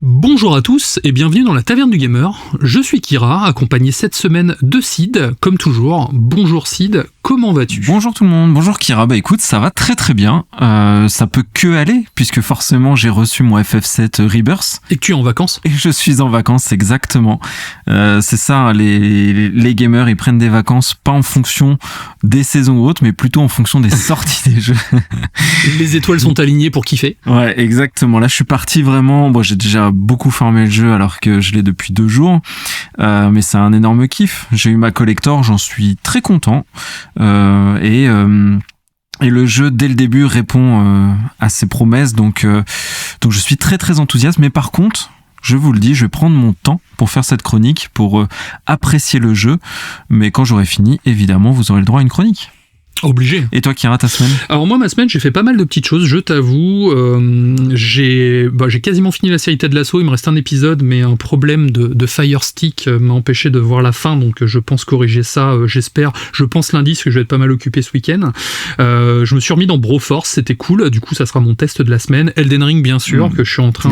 Bonjour à tous et bienvenue dans la Taverne du Gamer. Je suis Kira, accompagné cette semaine de Sid, comme toujours. Bonjour Sid, comment vas-tu ? Bonjour tout le monde, bonjour Kira. Bah écoute, ça va très très bien. Ça peut que aller, puisque forcément j'ai reçu mon FF7 Rebirth. Et que tu es en vacances ? Et je suis en vacances, exactement. C'est ça, les gamers, ils prennent des vacances pas en fonction des saisons ou autres, mais plutôt en fonction des sorties des jeux. Les étoiles sont alignées pour kiffer. Ouais, exactement. Là, je suis parti vraiment... Bon, j'ai déjà beaucoup farmé le jeu alors que je l'ai depuis 2 jours. Mais c'est un énorme kiff. J'ai eu ma collector, j'en suis très content. Et le jeu, dès le début, répond à ses promesses. Donc je suis très très enthousiaste. Mais par contre, je vous le dis, je vais prendre mon temps pour faire cette chronique, pour apprécier le jeu. Mais quand j'aurai fini, évidemment, vous aurez le droit à une chronique. Obligé. Et toi, Kira, ta semaine ? Alors moi, ma semaine, j'ai fait pas mal de petites choses, je t'avoue. J'ai quasiment fini la série Ted Lasso, il me reste un épisode, mais un problème de Fire Stick m'a empêché de voir la fin, donc je pense corriger ça, j'espère. Je pense lundi, parce que je vais être pas mal occupé ce week-end. Je me suis remis dans Broforce, c'était cool, du coup ça sera mon test de la semaine. Elden Ring, bien sûr, que je suis en train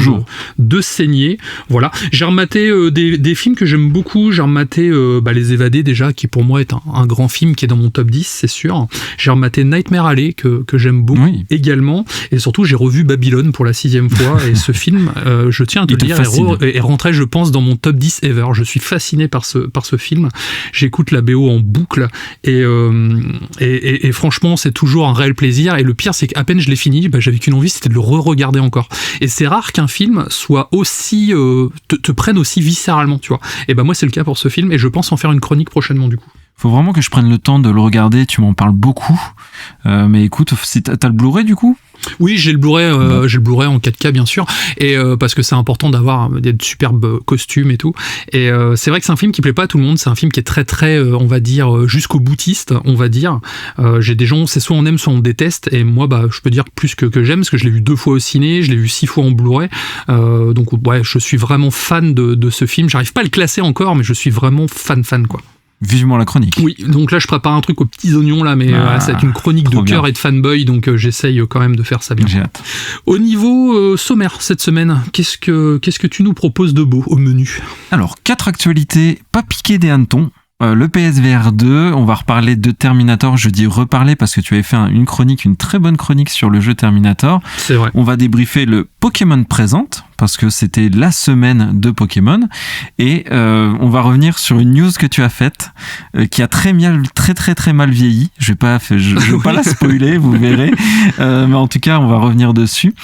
de saigner. Voilà. J'ai rematé des films que j'aime beaucoup, j'ai rematé Les Évadés déjà, qui pour moi est un grand film qui est dans mon top 10, c'est sûr. J'ai rematé Nightmare Alley que j'aime beaucoup également, et surtout j'ai revu Babylone pour la 6e fois, et ce film, je tiens à te le dire, est rentré, je pense, dans mon top 10 ever. Je suis fasciné par ce film, j'écoute la BO en boucle, et franchement c'est toujours un réel plaisir, et le pire c'est qu'à peine je l'ai fini, j'avais qu'une envie, c'était de le re-regarder encore, et c'est rare qu'un film soit aussi te prenne aussi viscéralement, tu vois, et moi c'est le cas pour ce film, et je pense en faire une chronique prochainement du coup. Faut vraiment que je prenne le temps de le regarder, tu m'en parles beaucoup. Mais écoute, si t'as le Blu-ray du coup ? Oui, j'ai le Blu-ray, j'ai le Blu-ray en 4K bien sûr, et parce que c'est important d'avoir des superbes costumes et tout. Et c'est vrai que c'est un film qui plaît pas à tout le monde, c'est un film qui est très très, on va dire, jusqu'au boutiste, on va dire. J'ai des gens, c'est soit on aime, soit on déteste, et moi, je peux dire plus que j'aime, parce que je l'ai vu 2 fois au ciné, je l'ai vu 6 fois en Blu-ray. Donc ouais, je suis vraiment fan de ce film. J'arrive pas à le classer encore, mais je suis vraiment fan quoi. Vivement la chronique. Oui, donc là je prépare un truc aux petits oignons là, mais ça va être une chronique de cœur et de fanboy, donc j'essaye quand même de faire ça bien. J'ai hâte. Au niveau sommaire cette semaine, qu'est-ce que tu nous proposes de beau au menu ? Alors, 4 actualités, pas piquées des hannetons. Le PSVR 2, on va reparler de Terminator, je dis reparler parce que tu avais fait une très bonne chronique sur le jeu Terminator. C'est vrai. On va débriefer le Pokémon Present, parce que c'était la semaine de Pokémon, et on va revenir sur une news que tu as faite, qui a très mal vieilli. Je vais pas la spoiler, vous verrez, mais en tout cas on va revenir dessus.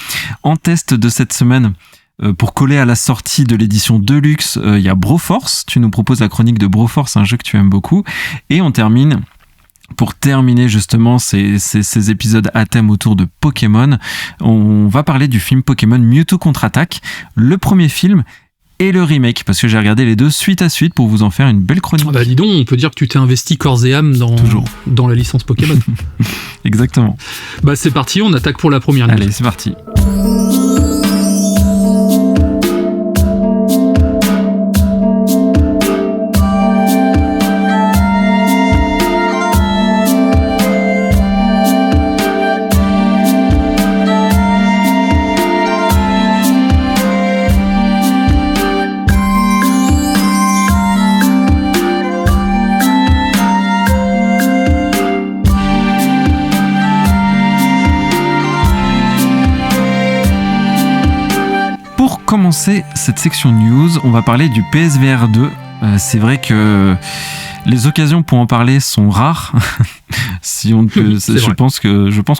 En test de cette semaine, pour coller à la sortie de l'édition Deluxe, il y a Broforce. Tu nous proposes la chronique de Broforce, un jeu que tu aimes beaucoup. Et on termine, pour terminer justement ces épisodes à thème autour de Pokémon, on va parler du film Pokémon Mewtwo contre-attaque, le premier film et le remake, parce que j'ai regardé les deux suite à suite pour vous en faire une belle chronique. Dis donc, on peut dire que tu t'es investi corps et âme dans la licence Pokémon. Exactement. C'est parti, on attaque pour la première news. Allez, c'est parti. Commencer cette section news, on va parler du PSVR 2. C'est vrai que les occasions pour en parler sont rares, si on peut, je pense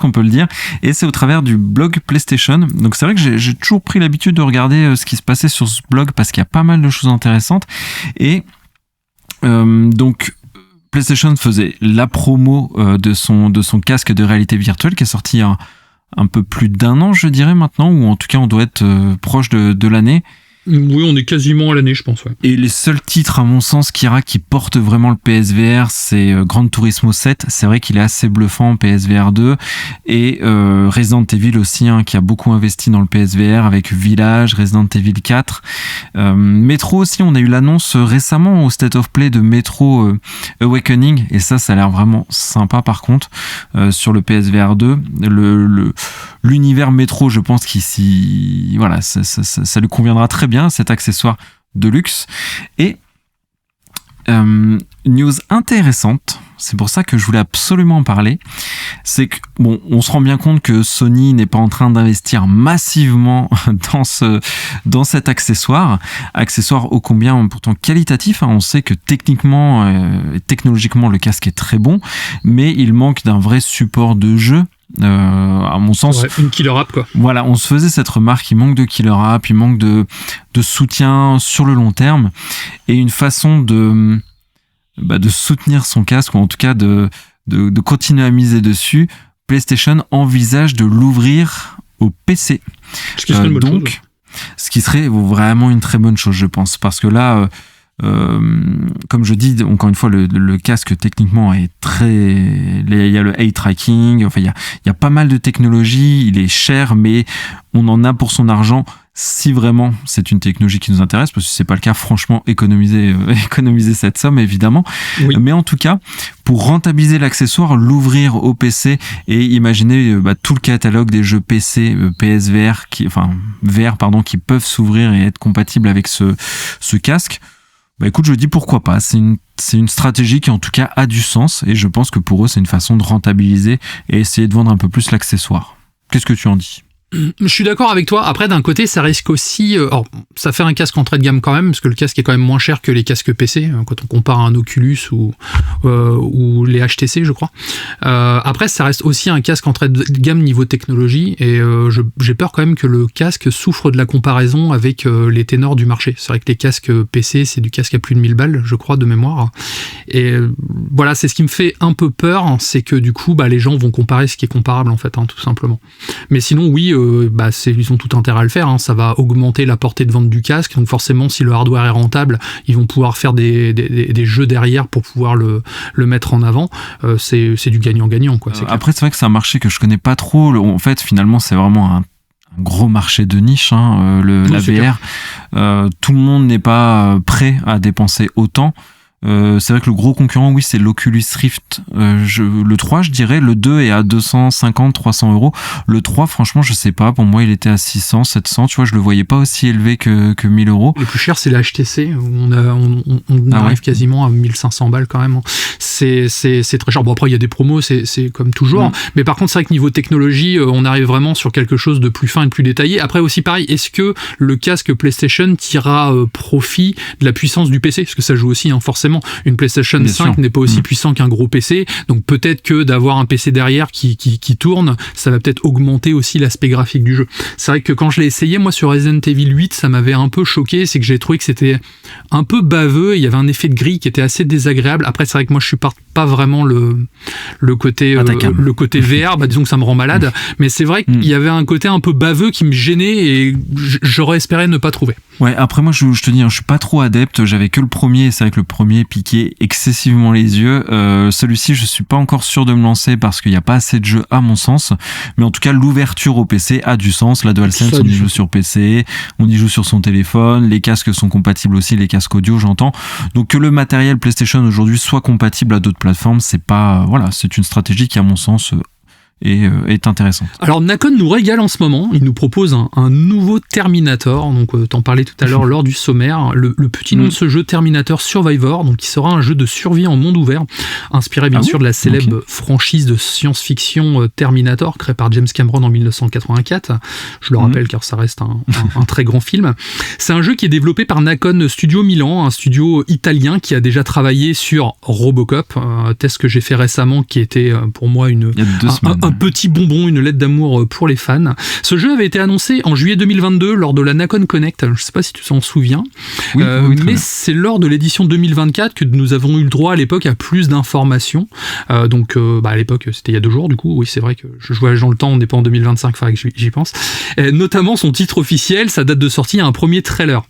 qu'on peut le dire, et c'est au travers du blog PlayStation. Donc c'est vrai que j'ai toujours pris l'habitude de regarder ce qui se passait sur ce blog parce qu'il y a pas mal de choses intéressantes, et donc PlayStation faisait la promo de son casque de réalité virtuelle qui est sorti il y a un peu plus d'1 an, je dirais maintenant, ou en tout cas on doit être proche de l'année. Oui, on est quasiment à l'année, je pense. Ouais. Et les seuls titres, à mon sens, Kira, qui portent vraiment le PSVR, c'est Gran Turismo 7. C'est vrai qu'il est assez bluffant, PSVR 2. Et Resident Evil aussi, qui a beaucoup investi dans le PSVR avec Village, Resident Evil 4. Metro aussi, on a eu l'annonce récemment au State of Play de Metro Awakening. Et ça a l'air vraiment sympa par contre, sur le PSVR 2. l'univers métro, je pense qu'ici, voilà, ça lui conviendra très bien, cet accessoire de luxe. Et news intéressante, c'est pour ça que je voulais absolument en parler, c'est que bon, on se rend bien compte que Sony n'est pas en train d'investir massivement dans cet accessoire ô combien pourtant qualitatif, hein. On sait que techniquement et technologiquement le casque est très bon, mais il manque d'un vrai support de jeu. À mon sens, ouais, une killer app quoi. Voilà, on se faisait cette remarque, il manque de killer app, il manque de soutien sur le long terme, et une façon de soutenir son casque, ou en tout cas de continuer à miser dessus. PlayStation envisage de l'ouvrir au PC. Ce qui serait une bonne chose. Ce qui serait vraiment une très bonne chose, je pense, parce que là, comme je dis, encore une fois, le casque techniquement est il y a le eye tracking, enfin il y a pas mal de technologies, il est cher, mais on en a pour son argent. Si vraiment c'est une technologie qui nous intéresse, parce que c'est pas le cas, franchement, économiser cette somme, évidemment. Oui. Mais en tout cas, pour rentabiliser l'accessoire, l'ouvrir au PC et imaginer tout le catalogue des jeux PC, PSVR, VR, qui peuvent s'ouvrir et être compatibles avec ce casque. Écoute, je dis pourquoi pas. C'est une stratégie qui en tout cas a du sens, et je pense que pour eux c'est une façon de rentabiliser et essayer de vendre un peu plus l'accessoire. Qu'est-ce que tu en dis ? Je suis d'accord avec toi. Après, d'un côté, ça risque aussi... ça fait un casque entrée de gamme quand même, parce que le casque est quand même moins cher que les casques PC, quand on compare à un Oculus ou les HTC, je crois. Après, ça reste aussi un casque entrée de gamme niveau technologie, et j'ai peur quand même que le casque souffre de la comparaison avec les ténors du marché. C'est vrai que les casques PC, c'est du casque à plus de 1000 balles, je crois, de mémoire. Et voilà, c'est ce qui me fait un peu peur, c'est que du coup, les gens vont comparer ce qui est comparable, en fait, tout simplement. Mais sinon, oui... ils ont tout intérêt à le faire, hein. Ça va augmenter la portée de vente du casque, donc forcément si le hardware est rentable, ils vont pouvoir faire des jeux derrière pour pouvoir le mettre en avant. C'est du gagnant-gagnant quoi. Après c'est vrai que c'est un marché que je connais pas trop, en fait finalement c'est vraiment un gros marché de niche, hein, la VR. Tout le monde n'est pas prêt à dépenser autant. C'est vrai que le gros concurrent, oui, c'est l'Oculus Rift. Le 3, je dirais. Le 2 est à 250, 300 €. Le 3, franchement, je sais pas. Pour moi, il était à 600, 700. Tu vois, je le voyais pas aussi élevé que 1000 €. Le plus cher, c'est la HTC. On arrive quasiment à 1500 balles quand même. C'est très cher. Bon, après, il y a des promos, c'est comme toujours. Mais par contre, c'est vrai que niveau technologie, on arrive vraiment sur quelque chose de plus fin et de plus détaillé. Après aussi, pareil, est-ce que le casque PlayStation tirera profit de la puissance du PC? Parce que ça joue aussi, hein, forcément. Une PlayStation 5 n'est pas aussi puissant qu'un gros PC, donc peut-être que d'avoir un PC derrière qui tourne, ça va peut-être augmenter aussi l'aspect graphique du jeu. C'est vrai que quand je l'ai essayé, moi sur Resident Evil 8, ça m'avait un peu choqué, c'est que j'ai trouvé que c'était un peu baveux, il y avait un effet de grille qui était assez désagréable. Après c'est vrai que moi je suis pas vraiment le côté VR, disons que ça me rend malade, mais c'est vrai qu'il y avait un côté un peu baveux qui me gênait et j'aurais espéré ne pas trouver. Ouais, après moi je te dis, je suis pas trop adepte, j'avais que le premier, c'est vrai que le premier piquait excessivement les yeux. Celui-ci, je suis pas encore sûr de me lancer parce qu'il n'y a pas assez de jeux à mon sens, mais en tout cas l'ouverture au PC a du sens. La DualSense, on y joue sur PC, on y joue sur son téléphone, les casques sont compatibles aussi, les casques audio, j'entends. Donc que le matériel PlayStation aujourd'hui soit compatible à d'autres plateformes, c'est une stratégie qui à mon sens est intéressante. Alors Nacon nous régale en ce moment, il nous propose un nouveau Terminator, donc t'en parlais tout à l'heure lors du sommaire, le petit nom de ce jeu, Terminator Survivor, donc qui sera un jeu de survie en monde ouvert, inspiré bien sûr de la célèbre franchise de science-fiction Terminator, créée par James Cameron en 1984, je le rappelle car ça reste un très grand film. C'est un jeu qui est développé par Nacon Studio Milan, un studio italien qui a déjà travaillé sur Robocop, un test que j'ai fait récemment qui était pour moi il y a 2 semaines. Un petit bonbon, une lettre d'amour pour les fans. Ce jeu avait été annoncé en juillet 2022 lors de la Nacon Connect. Je ne sais pas si tu t'en souviens. Oui, mais c'est lors de l'édition 2024 que nous avons eu le droit à l'époque à plus d'informations. À l'époque, c'était il y a 2 jours du coup. Oui, c'est vrai que je voyage dans le temps, on n'est pas en 2025, il faudrait que j'y pense. Notamment son titre officiel, sa date de sortie, un premier trailer.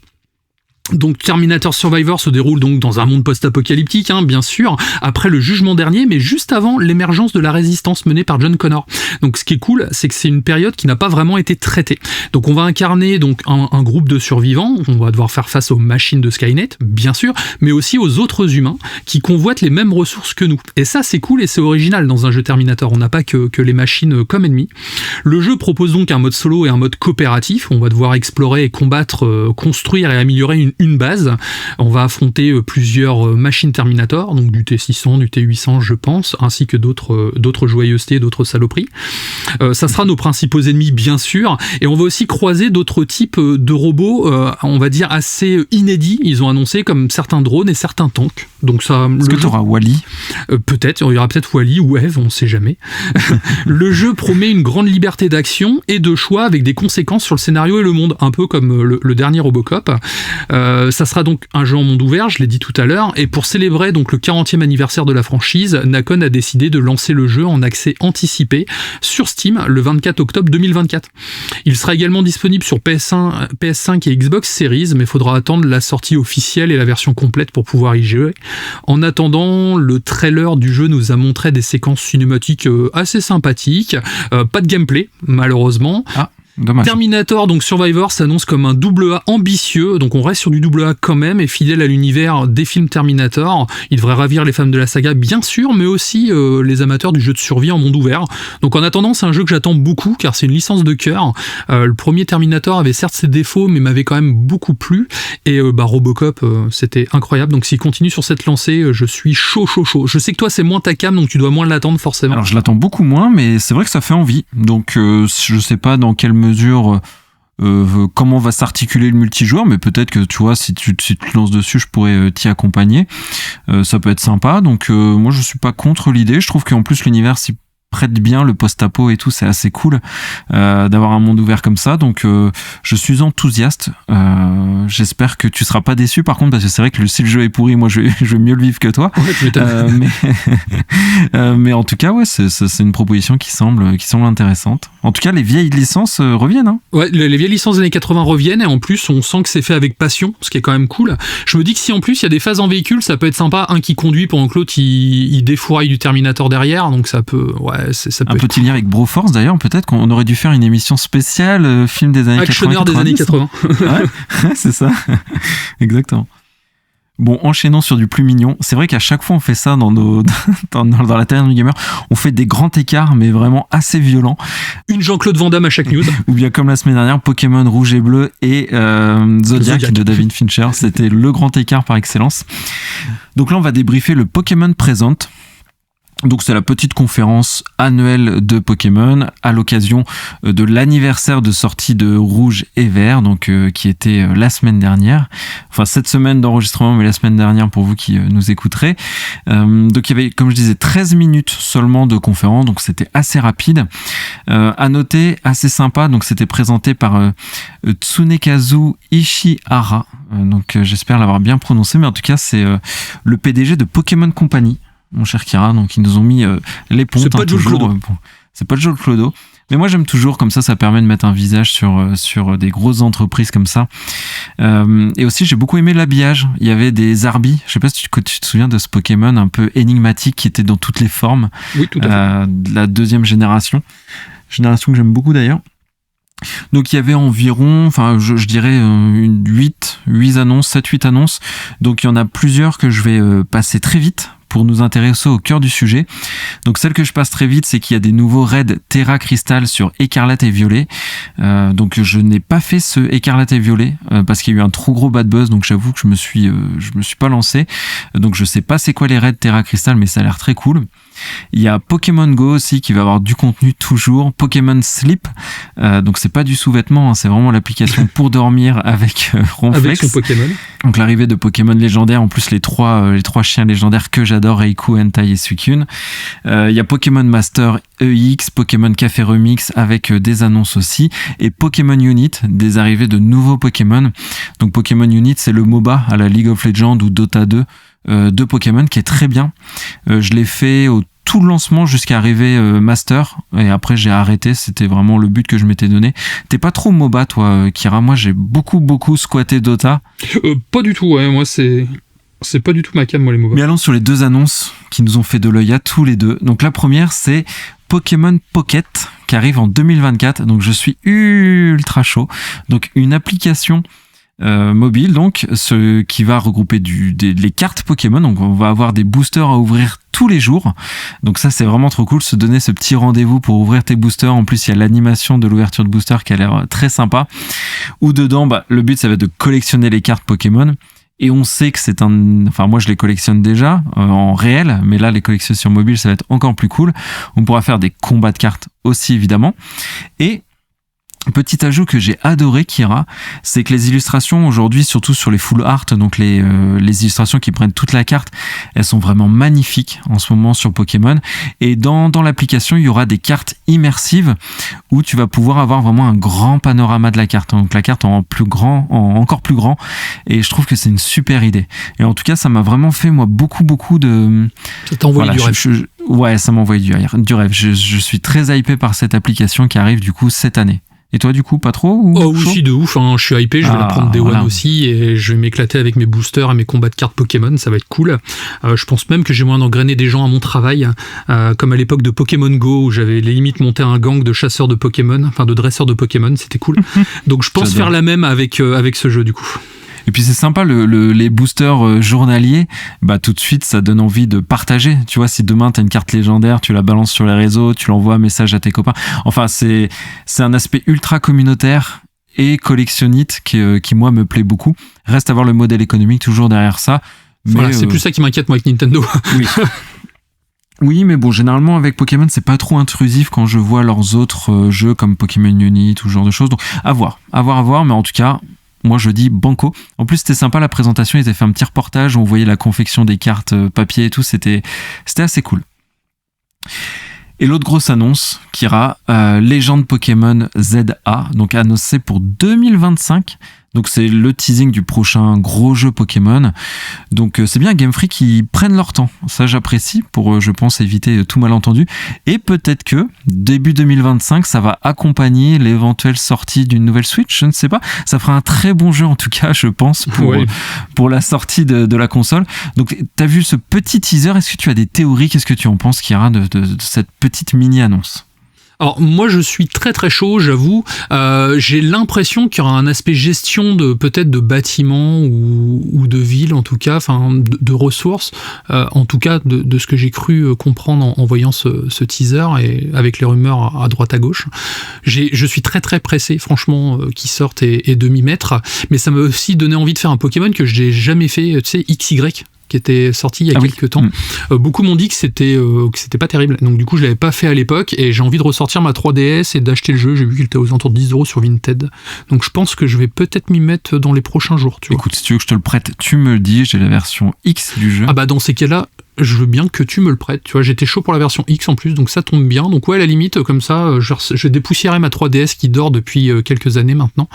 Donc Terminator Survivor se déroule donc dans un monde post-apocalyptique, bien sûr, après le jugement dernier, mais juste avant l'émergence de la résistance menée par John Connor. Donc ce qui est cool, c'est que c'est une période qui n'a pas vraiment été traitée. Donc on va incarner donc un groupe de survivants, on va devoir faire face aux machines de Skynet, bien sûr, mais aussi aux autres humains qui convoitent les mêmes ressources que nous. Et ça c'est cool et c'est original dans un jeu Terminator, on n'a pas que les machines comme ennemis. Le jeu propose donc un mode solo et un mode coopératif, on va devoir explorer et combattre, construire et améliorer une base. On va affronter plusieurs machines Terminator, donc du T600, du T800 je pense, ainsi que d'autres joyeusetés, d'autres saloperies. Ça sera nos principaux ennemis bien sûr, et on va aussi croiser d'autres types de robots, on va dire assez inédits, ils ont annoncé, comme certains drones et certains tanks. Donc ça, est-ce que tu auras Wall-E peut-être, il y aura peut-être Wall-E ou Eve, on sait jamais. Le jeu promet une grande liberté d'action et de choix avec des conséquences sur le scénario et le monde, un peu comme le dernier Robocop. Ça sera donc un jeu en monde ouvert, je l'ai dit tout à l'heure, et pour célébrer donc le 40e anniversaire de la franchise, Nacon a décidé de lancer le jeu en accès anticipé sur Steam le 24 octobre 2024. Il sera également disponible sur PS5 et Xbox Series, mais il faudra attendre la sortie officielle et la version complète pour pouvoir y jouer. En attendant, le trailer du jeu nous a montré des séquences cinématiques assez sympathiques, pas de gameplay malheureusement. Dommage. Terminator, donc Survivor, s'annonce comme un AA ambitieux, donc on reste sur du AA quand même, et fidèle à l'univers des films Terminator. Il devrait ravir les fans de la saga, bien sûr, mais aussi les amateurs du jeu de survie en monde ouvert. Donc en attendant, c'est un jeu que j'attends beaucoup, car c'est une licence de cœur. Le premier Terminator avait certes ses défauts, mais m'avait quand même beaucoup plu, et Robocop, c'était incroyable. Donc s'il continue sur cette lancée, je suis chaud. Je sais que toi, c'est moins ta cam, donc tu dois moins l'attendre forcément. Alors je l'attends beaucoup moins, mais c'est vrai que ça fait envie. Donc je sais pas dans quelle mesure comment va s'articuler le multijoueur, mais peut-être que tu vois, si tu te lances dessus, je pourrais t'y accompagner. Ça peut être sympa. Donc moi je suis pas contre l'idée. Je trouve qu'en plus l'univers s'y prête bien, le post-apo et tout, c'est assez cool d'avoir un monde ouvert comme ça. Donc je suis enthousiaste. J'espère que tu seras pas déçu par contre, parce que c'est vrai que si le jeu est pourri, moi je vais mieux le vivre que toi. Mais en tout cas, ouais, c'est une proposition qui semble intéressante. En tout cas, les vieilles licences reviennent. Ouais, les vieilles licences des années 80 reviennent, et en plus on sent que c'est fait avec passion, ce qui est quand même cool. Je me dis que si en plus il y a des phases en véhicule, ça peut être sympa, un qui conduit pendant que l'autre il défouraille du Terminator derrière, donc ça peut, ouais, ça peut un petit lien avec Broforce d'ailleurs, peut-être qu'on aurait dû faire une émission spéciale film des années 80. Actionneur des années 80. Ouais, c'est ça. Exactement. Bon, enchaînons sur du plus mignon. C'est vrai qu'à chaque fois on fait ça dans la Taverne du Gamer, on fait des grands écarts, mais vraiment assez violents. Une Jean-Claude Van Damme à chaque news. Ou bien comme la semaine dernière, Pokémon Rouge et Bleu et Zodiac de David Fincher. C'était le grand écart par excellence. Donc là on va débriefer le Pokémon Present. Donc c'est la petite conférence annuelle de Pokémon à l'occasion de l'anniversaire de sortie de Rouge et Vert, donc qui était la semaine dernière, enfin cette semaine d'enregistrement, mais la semaine dernière pour vous qui nous écouterez. Donc il y avait, comme je disais, 13 minutes seulement de conférence, donc c'était assez rapide. À noter, assez sympa, donc c'était présenté par Tsunekazu Ishihara, donc j'espère l'avoir bien prononcé, mais en tout cas c'est le PDG de Pokémon Company, mon cher Kira, donc ils nous ont mis les pontes. C'est pas Joel Clodo. C'est pas Joel Clodo. Mais moi j'aime toujours, comme ça permet de mettre un visage sur des grosses entreprises comme ça. Et aussi j'ai beaucoup aimé l'habillage. Il y avait des Arbis, je sais pas si tu te souviens de ce Pokémon un peu énigmatique qui était dans toutes les formes. Oui, tout à fait. De la deuxième génération que j'aime beaucoup d'ailleurs. Donc il y avait environ, enfin je dirais 8 annonces, 7-8 annonces. Donc il y en a plusieurs que je vais passer très vite pour nous intéresser au cœur du sujet. Donc celle que je passe très vite, c'est qu'il y a des nouveaux raids Terra Crystal sur Écarlate et Violet. Donc je n'ai pas fait ce Écarlate et Violet parce qu'il y a eu un trop gros bad buzz, donc j'avoue que je me suis pas lancé. Donc je sais pas c'est quoi les raids Terra Crystal, mais ça a l'air très cool. Il y a Pokémon Go aussi qui va avoir du contenu toujours. Pokémon Sleep, donc c'est pas du sous-vêtement, hein, c'est vraiment l'application pour dormir avec Ronflex. Avec son Pokémon. Donc l'arrivée de Pokémon légendaires, en plus les trois chiens légendaires que j'adore, Raikou, Entei et Suicune. Il y a Pokémon Master EX, Pokémon Café Remix avec des annonces aussi, et Pokémon Unit, des arrivées de nouveaux Pokémon. Donc Pokémon Unit, c'est le MOBA à la League of Legends ou Dota 2 de Pokémon qui est très bien. Je l'ai fait au tout le lancement jusqu'à arriver Master, et après j'ai arrêté, c'était vraiment le but que je m'étais donné. T'es pas trop MOBA toi, Kira? Moi j'ai beaucoup squatté Dota. Pas du tout, ouais, moi c'est pas du tout ma cam, moi les MOBA. Mais allons sur les deux annonces qui nous ont fait de l'œil à tous les deux. Donc la première c'est Pokémon Pocket qui arrive en 2024, donc je suis ultra chaud. Donc une application mobile, donc qui va regrouper les cartes Pokémon. Donc on va avoir des boosters à ouvrir tous les jours. Donc ça c'est vraiment trop cool, se donner ce petit rendez-vous pour ouvrir tes boosters. En plus il y a l'animation de l'ouverture de booster qui a l'air très sympa. Où dedans, le but ça va être de collectionner les cartes Pokémon. Et on sait que enfin moi je les collectionne déjà en réel, mais là les collections mobiles ça va être encore plus cool. On pourra faire des combats de cartes aussi évidemment. Et petit ajout que j'ai adoré, Kira, c'est que les illustrations aujourd'hui, surtout sur les full art, donc les illustrations qui prennent toute la carte, elles sont vraiment magnifiques en ce moment sur Pokémon. Et dans l'application, il y aura des cartes immersives où tu vas pouvoir avoir vraiment un grand panorama de la carte. Donc la carte en encore plus grand. Et je trouve que c'est une super idée. Et en tout cas, ça m'a vraiment fait moi beaucoup de. Ça t'a envoyé du rêve. Ouais, ça m'a envoyé du rêve. Je suis très hypé par cette application qui arrive du coup cette année. Et toi, du coup, pas trop oui, si, de ouf. Hein. Je suis hypé, je vais la prendre Day One aussi, et je vais m'éclater avec mes boosters et mes combats de cartes Pokémon, ça va être cool. Je pense même que j'ai moyen d'engrainer des gens à mon travail, comme à l'époque de Pokémon Go, où j'avais les limites monté un gang de chasseurs de Pokémon, enfin de dresseurs de Pokémon, c'était cool. Donc je pense faire la même avec ce jeu, du coup. Et puis c'est sympa, les boosters journaliers, tout de suite ça donne envie de partager. Tu vois, si demain t'as une carte légendaire, tu la balances sur les réseaux, tu l'envoies un message à tes copains. Enfin, c'est un aspect ultra communautaire et collectionnite qui moi me plaît beaucoup. Reste à voir le modèle économique toujours derrière ça. Mais voilà, c'est plus ça qui m'inquiète moi avec Nintendo. Oui. Oui, mais bon, généralement avec Pokémon, c'est pas trop intrusif quand je vois leurs autres jeux comme Pokémon Unite ou ce genre de choses. Donc à voir, mais en tout cas. Moi, je dis banco. En plus, c'était sympa la présentation. Ils avaient fait un petit reportage où on voyait la confection des cartes papier et tout. C'était assez cool. Et l'autre grosse annonce, Kira, Légende Pokémon ZA, donc annoncé pour 2025. Donc c'est le teasing du prochain gros jeu Pokémon. Donc c'est bien Game Freak qui prennent leur temps. Ça j'apprécie pour, je pense, éviter tout malentendu. Et peut-être que début 2025, ça va accompagner l'éventuelle sortie d'une nouvelle Switch. Je ne sais pas. Ça fera un très bon jeu en tout cas, je pense, pour la sortie de la console. Donc t'as vu ce petit teaser. Est-ce que tu as des théories? Qu'est-ce que tu en penses, Kira, de cette petite mini-annonce? Alors moi je suis très très chaud, j'avoue. J'ai l'impression qu'il y aura un aspect gestion peut-être de bâtiments ou de villes en tout cas, enfin de ressources, en tout cas de ce que j'ai cru comprendre en voyant ce teaser et avec les rumeurs à droite à gauche. Je suis très très pressé franchement qu'ils sortent et de m'y mettre, mais ça m'a aussi donné envie de faire un Pokémon que je n'ai jamais fait, tu sais, XY, qui était sorti il y a quelques temps. Beaucoup m'ont dit que c'était pas terrible, donc du coup je l'avais pas fait à l'époque et j'ai envie de ressortir ma 3DS et d'acheter le jeu. J'ai vu qu'il était aux alentours de 10€ sur Vinted, donc je pense que je vais peut-être m'y mettre dans les prochains jours. Écoute, si tu veux que je te le prête, tu me le dis. J'ai la version X du jeu. Dans ces cas-là, je veux bien que tu me le prêtes, tu vois, j'étais chaud pour la version X en plus, donc ça tombe bien. Donc ouais, à la limite, comme ça, je dépoussiérai ma 3DS qui dort depuis quelques années maintenant,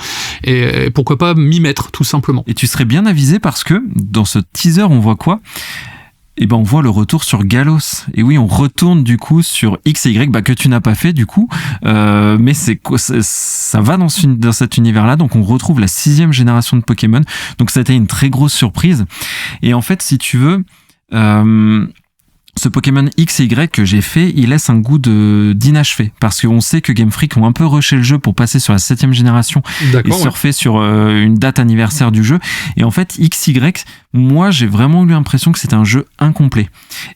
et pourquoi pas m'y mettre, tout simplement. Et tu serais bien avisé parce que dans ce teaser, on voit quoi ? On voit le retour sur Galos. Et oui, on retourne du coup sur XY, que tu n'as pas fait du coup, mais ça va dans cet univers-là. Donc on retrouve la 6e génération de Pokémon. Donc ça a été une très grosse surprise. Et en fait, si tu veux, ce Pokémon XY que j'ai fait, il laisse un goût d'inachevé, parce qu'on sait que Game Freak ont un peu rushé le jeu pour passer sur la 7e génération et surfer sur une date anniversaire du jeu. Et en fait, XY, moi j'ai vraiment eu l'impression que c'était un jeu incomplet.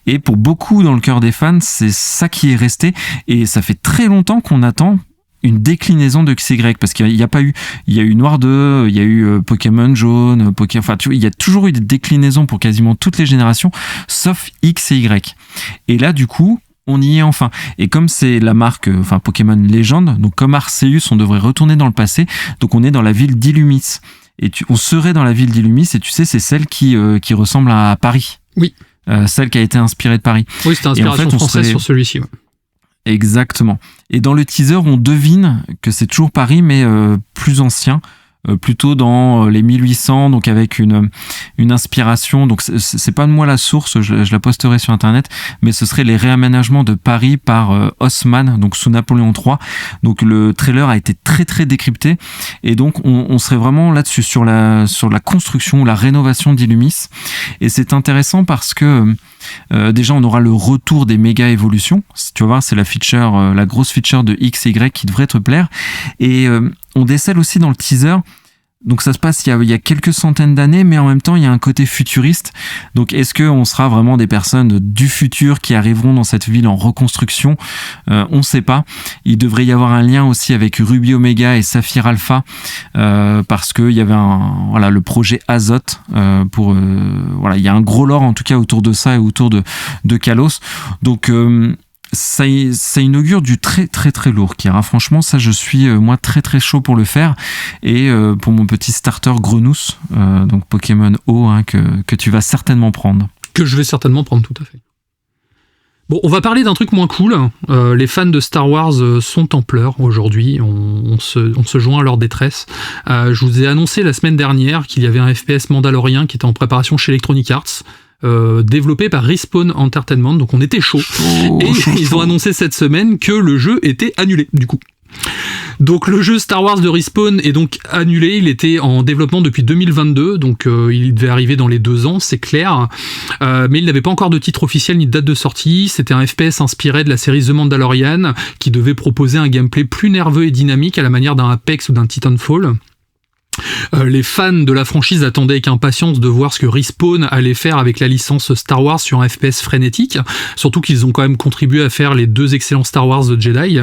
Et pour beaucoup dans le cœur des fans, c'est ça qui est resté. Et ça fait très longtemps qu'on attend une déclinaison de XY, parce qu'il y a pas eu, il y a eu Noir 2, il y a eu Pokémon Jaune, enfin tu vois, il y a toujours eu des déclinaisons pour quasiment toutes les générations, sauf X et Y. Et là du coup, on y est enfin. Et comme c'est la marque, Pokémon Légende, donc comme Arceus, on devrait retourner dans le passé, donc on est dans la ville d'Illumis. Et on serait dans la ville d'Illumis, et tu sais, c'est celle qui ressemble à Paris. Oui. Celle qui a été inspirée de Paris. Oui, c'était inspiration française sur celui-ci. Ouais. Exactement. Et dans le teaser, on devine que c'est toujours Paris, mais plus ancien. plutôt dans les 1800, donc avec une inspiration. Donc c'est pas de moi la source, je la posterai sur internet, mais ce serait les réaménagements de Paris par Haussmann, donc sous Napoléon III. Donc le trailer a été très très décrypté, et donc on serait vraiment là-dessus sur la construction, la rénovation d'Illumis. Et c'est intéressant parce que déjà on aura le retour des méga évolutions. Tu vas voir, c'est la grosse feature de XY qui devrait te plaire. Et on décèle aussi dans le teaser, donc ça se passe il y a quelques centaines d'années, mais en même temps il y a un côté futuriste. Donc est-ce qu'on sera vraiment des personnes du futur qui arriveront dans cette ville en reconstruction? On ne sait pas. Il devrait y avoir un lien aussi avec Ruby Omega et Saphir Alpha, parce qu'il y avait le projet Azoth, il y a un gros lore en tout cas autour de ça et autour de Kalos. Donc ça inaugure du très très très lourd, Kira. Franchement, ça je suis moi très très chaud pour le faire. Et pour mon petit starter Grenousse, donc Pokémon O, que tu vas certainement prendre. Que je vais certainement prendre, tout à fait. Bon, on va parler d'un truc moins cool. Les fans de Star Wars sont en pleurs aujourd'hui. On se joint à leur détresse. Je vous ai annoncé la semaine dernière qu'il y avait un FPS mandalorien qui était en préparation chez Electronic Arts. Développé par Respawn Entertainment, donc on était chaud. Ils ont annoncé cette semaine que le jeu était annulé, du coup. Donc le jeu Star Wars de Respawn est donc annulé, il était en développement depuis 2022, donc il devait arriver dans les 2 ans, c'est clair, mais il n'avait pas encore de titre officiel ni de date de sortie. C'était un FPS inspiré de la série The Mandalorian, qui devait proposer un gameplay plus nerveux et dynamique à la manière d'un Apex ou d'un Titanfall. Les fans de la franchise attendaient avec impatience de voir ce que Respawn allait faire avec la licence Star Wars sur un FPS frénétique, surtout qu'ils ont quand même contribué à faire les 2 excellents Star Wars de Jedi.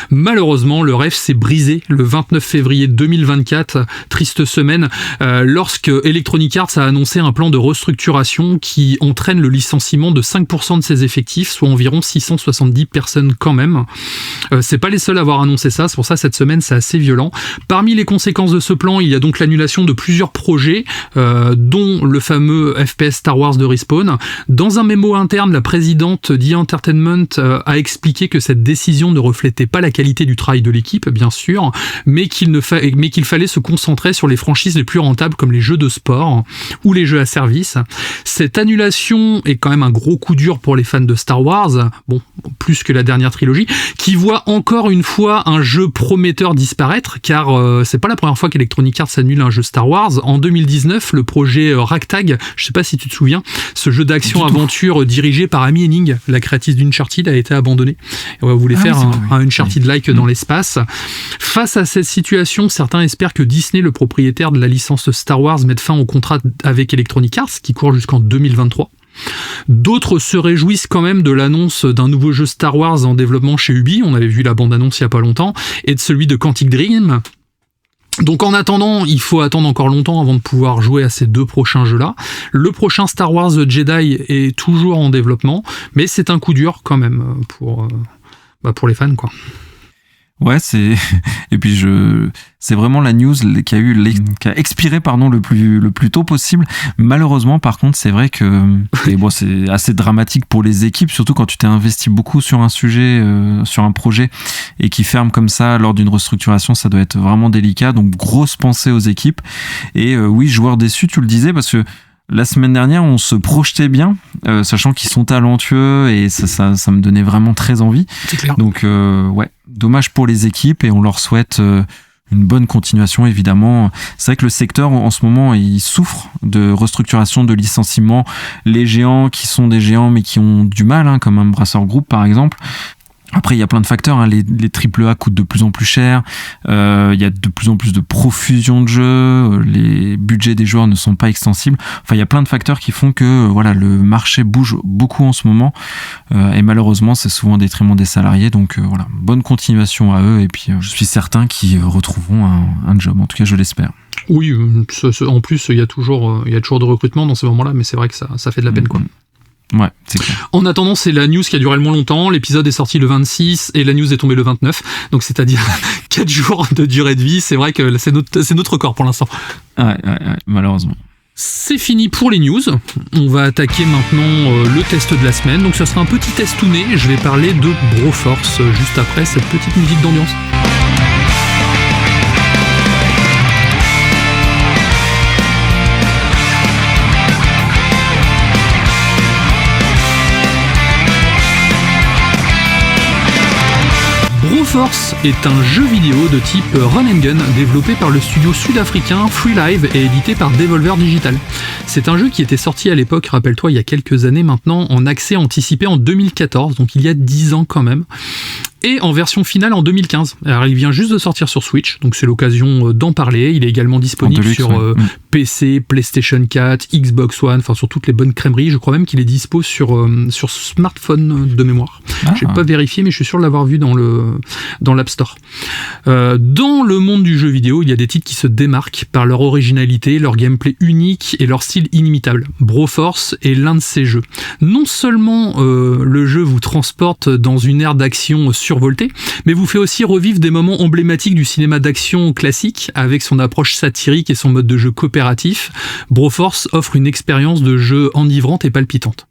Malheureusement, le rêve s'est brisé le 29 février 2024, triste semaine, lorsque Electronic Arts a annoncé un plan de restructuration qui entraîne le licenciement de 5% de ses effectifs, soit environ 670 personnes quand même. C'est pas les seuls à avoir annoncé ça, c'est pour ça cette semaine c'est assez violent. Parmi les conséquences de ce plan, il y a donc l'annulation de plusieurs projets, dont le fameux FPS Star Wars de Respawn. Dans un mémo interne, la présidente d'E Entertainment a expliqué que cette décision ne reflétait pas la qualité du travail de l'équipe, bien sûr, mais qu'il fallait se concentrer sur les franchises les plus rentables comme les jeux de sport ou les jeux à service. Cette annulation est quand même un gros coup dur pour les fans de Star Wars, bon, plus que la dernière trilogie, qui voit encore une fois un jeu prometteur disparaître, car c'est pas la première fois qu'Electronic Arts annule un jeu Star Wars. En 2019, le projet Ragtag, je sais pas si tu te souviens, ce jeu d'action-aventure dirigé par Amy Hennig, la créatrice d'Uncharted, a été abandonné. On voulait faire un Uncharted-like dans l'espace. Face à cette situation, certains espèrent que Disney, le propriétaire de la licence Star Wars, mette fin au contrat avec Electronic Arts, qui court jusqu'en 2023. D'autres se réjouissent quand même de l'annonce d'un nouveau jeu Star Wars en développement chez Ubi, on avait vu la bande-annonce il y a pas longtemps, et de celui de Quantic Dream. Donc en attendant, il faut attendre encore longtemps avant de pouvoir jouer à ces 2 prochains jeux-là. Le prochain Star Wars Jedi est toujours en développement, mais c'est un coup dur quand même pour les fans, quoi. Ouais, et puis c'est vraiment la news qui a expiré le plus tôt possible. Malheureusement, par contre, c'est vrai que c'est assez dramatique pour les équipes, surtout quand tu t'es investi beaucoup sur un sujet, sur un projet, et qui ferme comme ça lors d'une restructuration, ça doit être vraiment délicat. Donc grosse pensée aux équipes. Et oui, joueurs déçus, tu le disais, parce que la semaine dernière, on se projetait bien, sachant qu'ils sont talentueux, et ça me donnait vraiment très envie. C'est clair. Donc ouais, dommage pour les équipes, et on leur souhaite une bonne continuation, évidemment. C'est vrai que le secteur, en ce moment, il souffre de restructuration, de licenciement. Les géants qui sont des géants, mais qui ont du mal, comme Embracer Group, par exemple. Après, il y a plein de facteurs, les AAA coûtent de plus en plus cher, il y a de plus en plus de profusion de jeux, les budgets des joueurs ne sont pas extensibles. Enfin, il y a plein de facteurs qui font que le marché bouge beaucoup en ce moment, et malheureusement, c'est souvent au détriment des salariés. Donc bonne continuation à eux, et puis je suis certain qu'ils retrouveront un job, en tout cas je l'espère. Oui, en plus, il y a toujours de recrutement dans ces moments-là, mais c'est vrai que ça fait de la peine, quoi. Ouais, c'est clair. En attendant, c'est la news qui a duré le moins longtemps. L'épisode est sorti le 26 et la news est tombée le 29. Donc, c'est-à-dire 4 jours de durée de vie. C'est vrai que c'est notre record pour l'instant. Ouais, malheureusement. C'est fini pour les news. On va attaquer maintenant le test de la semaine. Donc, ça sera un petit testouné. Je vais parler de Broforce juste après cette petite musique d'ambiance. Broforce est un jeu vidéo de type Run and Gun développé par le studio sud-africain Free Live et édité par Devolver Digital. C'est un jeu qui était sorti à l'époque, rappelle-toi, il y a quelques années maintenant, en accès anticipé en 2014, donc il y a 10 ans quand même. Et en version finale en 2015. Alors il vient juste de sortir sur Switch, donc c'est l'occasion d'en parler. Il est également disponible sur PC, PlayStation 4, Xbox One, enfin sur toutes les bonnes crèmeries. Je crois même qu'il est dispo sur smartphone de mémoire. J'ai pas vérifié, mais je suis sûr de l'avoir vu dans l'App Store. Dans le monde du jeu vidéo, il y a des titres qui se démarquent par leur originalité, leur gameplay unique et leur style inimitable. Broforce est l'un de ces jeux. Non seulement le jeu vous transporte dans une ère d'action survolté, mais vous fait aussi revivre des moments emblématiques du cinéma d'action classique avec son approche satirique et son mode de jeu coopératif. Broforce offre une expérience de jeu enivrante et palpitante.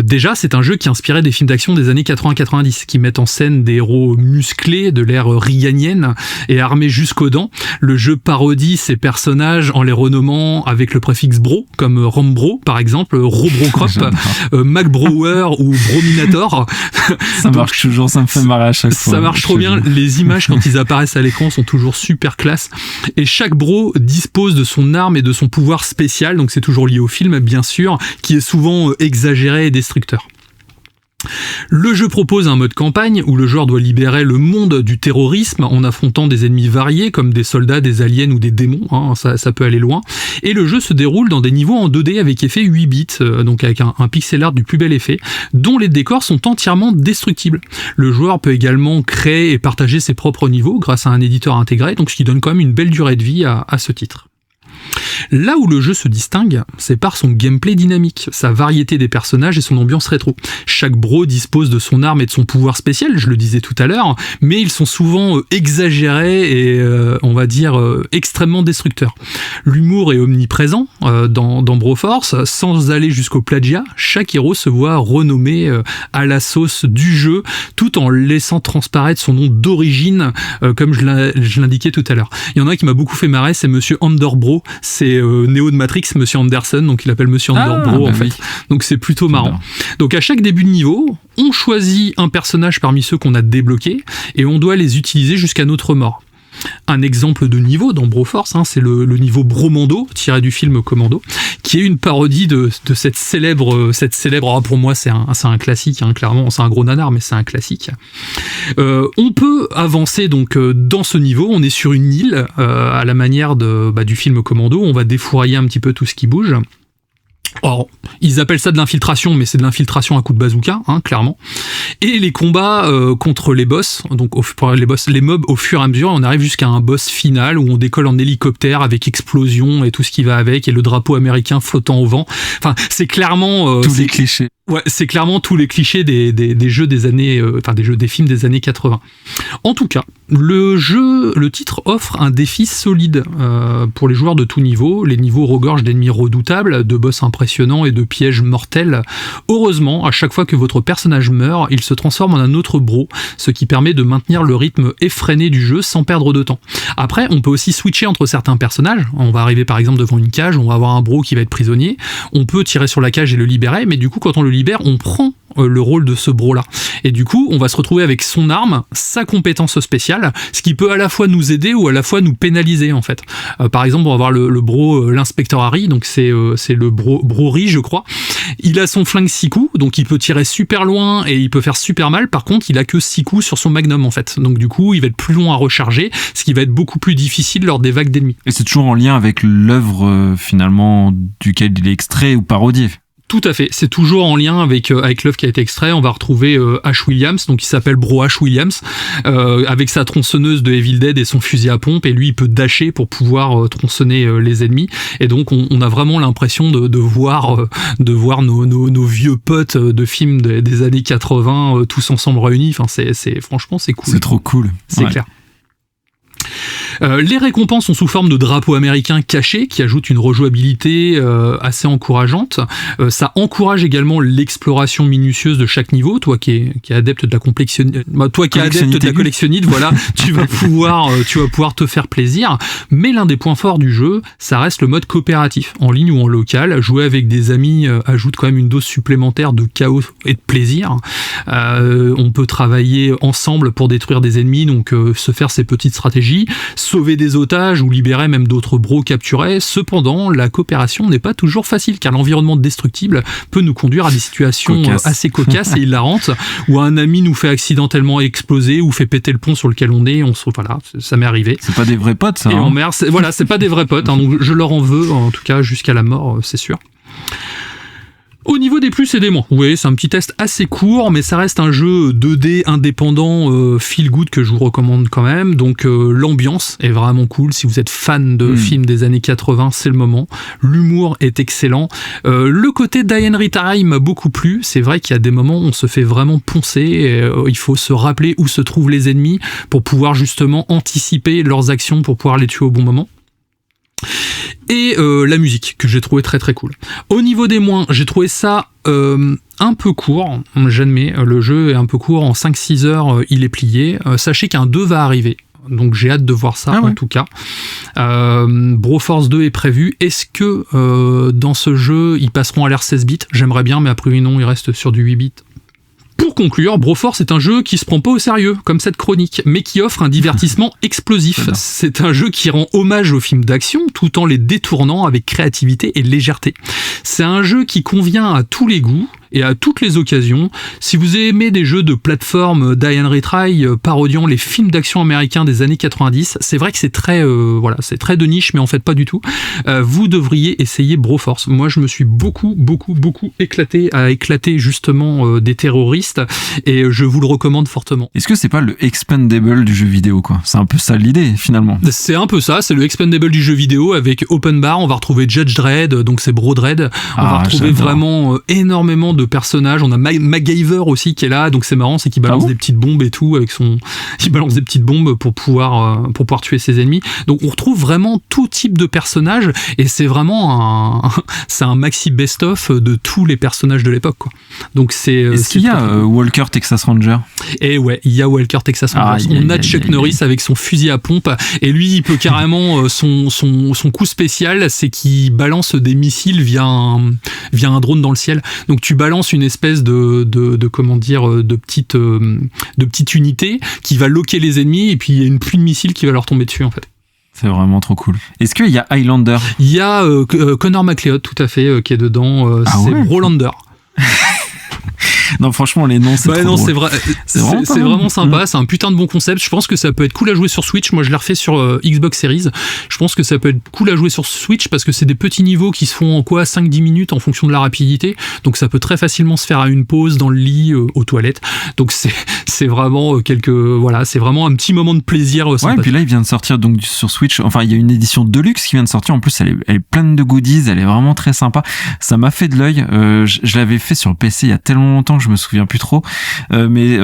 Déjà, c'est un jeu qui inspirait des films d'action des années 80-90, qui mettent en scène des héros musclés de l'ère reaganienne et armés jusqu'aux dents. Le jeu parodie ces personnages en les renommant avec le préfixe bro, comme Rambro par exemple, Robrocrop, MacBrower ou Brominator. Ça marche toujours, ça me fait marrer à chaque fois. Ça marche trop bien, les images quand ils apparaissent à l'écran sont toujours super classe. Et chaque bro dispose de son arme et de son pouvoir spécial, donc c'est toujours lié au film bien sûr, qui est souvent exagéré et destructeur. Le jeu propose un mode campagne où le joueur doit libérer le monde du terrorisme en affrontant des ennemis variés comme des soldats, des aliens ou des démons, ça peut aller loin. Et le jeu se déroule dans des niveaux en 2D avec effet 8 bits, donc avec un pixel art du plus bel effet, dont les décors sont entièrement destructibles. Le joueur peut également créer et partager ses propres niveaux grâce à un éditeur intégré, donc ce qui donne quand même une belle durée de vie à ce titre. Là où le jeu se distingue, c'est par son gameplay dynamique, sa variété des personnages et son ambiance rétro. Chaque bro dispose de son arme et de son pouvoir spécial, je le disais tout à l'heure, mais ils sont souvent exagérés et on va dire extrêmement destructeurs. L'humour est omniprésent dans Broforce, sans aller jusqu'au plagiat. Chaque héros se voit renommé à la sauce du jeu, tout en laissant transparaître son nom d'origine, comme je l'indiquais tout à l'heure. Il y en a un qui m'a beaucoup fait marrer, c'est Monsieur Underbro. C'est Neo de Matrix, Monsieur Anderson, donc il appelle Monsieur Underbro en fait. Oui. Donc c'est plutôt marrant. Bien. Donc à chaque début de niveau, on choisit un personnage parmi ceux qu'on a débloqués et on doit les utiliser jusqu'à notre mort. Un exemple de niveau dans Broforce, c'est le niveau Bromando, tiré du film Commando, qui est une parodie de cette célèbre pour moi c'est un classique, clairement, c'est un gros nanar, mais c'est un classique. On peut avancer donc dans ce niveau, on est sur une île, à la manière du film Commando, on va défourailler un petit peu tout ce qui bouge. Or, ils appellent ça de l'infiltration, mais c'est de l'infiltration à coup de bazooka, clairement. Et les combats contre les boss, donc les mobs au fur et à mesure, on arrive jusqu'à un boss final où on décolle en hélicoptère avec explosion et tout ce qui va avec, et le drapeau américain flottant au vent. Enfin, c'est clairement tous les clichés. Ouais, c'est clairement tous les clichés des jeux des années, des films des années 80. En tout cas, le titre offre un défi solide pour les joueurs de tout niveau. Les niveaux regorgent d'ennemis redoutables, de boss impressionnants et de pièges mortels. Heureusement, à chaque fois que votre personnage meurt, il se transforme en un autre bro, ce qui permet de maintenir le rythme effréné du jeu sans perdre de temps. Après, on peut aussi switcher entre certains personnages. On va arriver par exemple devant une cage, on va avoir un bro qui va être prisonnier. On peut tirer sur la cage et le libérer, mais du coup, quand on le libère, on prend le rôle de ce bro là, et du coup on va se retrouver avec son arme, sa compétence spéciale, ce qui peut à la fois nous aider ou à la fois nous pénaliser en fait. Par exemple, on va avoir le bro, l'inspecteur Harry, donc c'est le brory je crois. Il a son flingue 6 coups, donc il peut tirer super loin et il peut faire super mal. Par contre, il a que 6 coups sur son magnum en fait, donc du coup il va être plus long à recharger, ce qui va être beaucoup plus difficile lors des vagues d'ennemis. Et c'est toujours en lien avec l'œuvre finalement duquel il est extrait ou parodié. Tout à fait, c'est toujours en lien avec l'œuvre qui a été extrait. On va retrouver Ash Williams, donc il s'appelle Bro Ash Williams, avec sa tronçonneuse de Evil Dead et son fusil à pompe, et lui il peut dasher pour pouvoir tronçonner les ennemis, et donc on a vraiment l'impression de voir nos vieux potes de films des années 80 tous ensemble réunis. Enfin franchement c'est cool. C'est trop cool. C'est clair. Les récompenses sont sous forme de drapeaux américains cachés qui ajoutent une rejouabilité assez encourageante. Ça encourage également l'exploration minutieuse de chaque niveau. Toi qui es adepte de la collectionnite, voilà, tu vas pouvoir te faire plaisir. Mais l'un des points forts du jeu, ça reste le mode coopératif, en ligne ou en local. Jouer avec des amis ajoute quand même une dose supplémentaire de chaos et de plaisir. On peut travailler ensemble pour détruire des ennemis, donc se faire ses petites stratégies, sauver des otages ou libérer même d'autres bros capturés. Cependant, la coopération n'est pas toujours facile, car l'environnement destructible peut nous conduire à des situations assez cocasses et hilarantes, où un ami nous fait accidentellement exploser ou fait péter le pont sur lequel on est. Voilà, ça m'est arrivé. C'est pas des vrais potes, ça. Et en mer, c'est pas des vrais potes. Donc je leur en veux, en tout cas jusqu'à la mort, c'est sûr. Au niveau des plus et des moins, oui, c'est un petit test assez court, mais ça reste un jeu 2D indépendant feel good que je vous recommande quand même. Donc l'ambiance est vraiment cool. Si vous êtes fan de films des années 80, c'est le moment. L'humour est excellent. Le côté Die and Retry m'a beaucoup plu. C'est vrai qu'il y a des moments où on se fait vraiment poncer. Et, il faut se rappeler où se trouvent les ennemis pour pouvoir justement anticiper leurs actions pour pouvoir les tuer au bon moment. Et la musique, que j'ai trouvé très très cool. Au niveau des moins, j'ai trouvé ça un peu court, j'admets, le jeu est un peu court, en 5-6 heures il est plié. Sachez qu'un 2 va arriver, donc j'ai hâte de voir ça en tout cas. Broforce 2 est prévu. Est-ce que dans ce jeu ils passeront à l'ère 16 bits ? J'aimerais bien, mais a priori non, ils restent sur du 8 bits. Pour conclure, Broforce est un jeu qui se prend pas au sérieux, comme cette chronique, mais qui offre un divertissement explosif. C'est un jeu qui rend hommage aux films d'action, tout en les détournant avec créativité et légèreté. C'est un jeu qui convient à tous les goûts et à toutes les occasions. Si vous aimez des jeux de plateforme Die and Retry parodiant les films d'action américains des années 90, c'est vrai que c'est très de niche, mais en fait pas du tout. Vous devriez essayer Broforce. Moi, je me suis beaucoup éclaté à éclater justement des terroristes, et je vous le recommande fortement. Est-ce que c'est pas le Expendable du jeu vidéo, quoi ? C'est un peu ça l'idée, finalement. C'est un peu ça, c'est le Expendable du jeu vidéo avec Open Bar. On va retrouver Judge Dredd, donc c'est Bro Dredd. On va retrouver vraiment énormément de personnages. On a MacGyver aussi qui est là, donc c'est marrant, c'est qu'il balance des petites bombes et tout il balance des petites bombes pour pouvoir tuer ses ennemis. Donc on retrouve vraiment tout type de personnages, et c'est vraiment un maxi best-of de tous les personnages de l'époque, quoi. Donc est-ce qu'il y a Walker Texas Ranger ? Et ouais, il y a Walker Texas Ranger. On a Chuck Norris avec son fusil à pompe, et lui il peut carrément son coup spécial, c'est qu'il balance des missiles via un drone dans le ciel. Donc tu balances une espèce de petite unité qui va loquer les ennemis, et puis il y a une pluie de missiles qui va leur tomber dessus en fait. C'est vraiment trop cool. Est-ce qu'il y a Highlander ? Il y a Connor McLeod, tout à fait, qui est dedans. C'est Brolander. Non, franchement, les noms, c'est trop drôle. C'est vrai, c'est vraiment sympa. C'est un putain de bon concept. Je pense que ça peut être cool à jouer sur Switch. Moi, je l'ai refait sur Xbox Series. Je pense que ça peut être cool à jouer sur Switch parce que c'est des petits niveaux qui se font en 5-10 minutes en fonction de la rapidité. Donc, ça peut très facilement se faire à une pause dans le lit, aux toilettes. Donc, c'est vraiment c'est vraiment un petit moment de plaisir. Ouais, et puis là, il vient de sortir donc sur Switch. Enfin, il y a une édition Deluxe qui vient de sortir. En plus, elle est pleine de goodies. Elle est vraiment très sympa. Ça m'a fait de l'œil. Je l'avais fait sur le PC il y a tellement longtemps que je me souviens plus trop, mais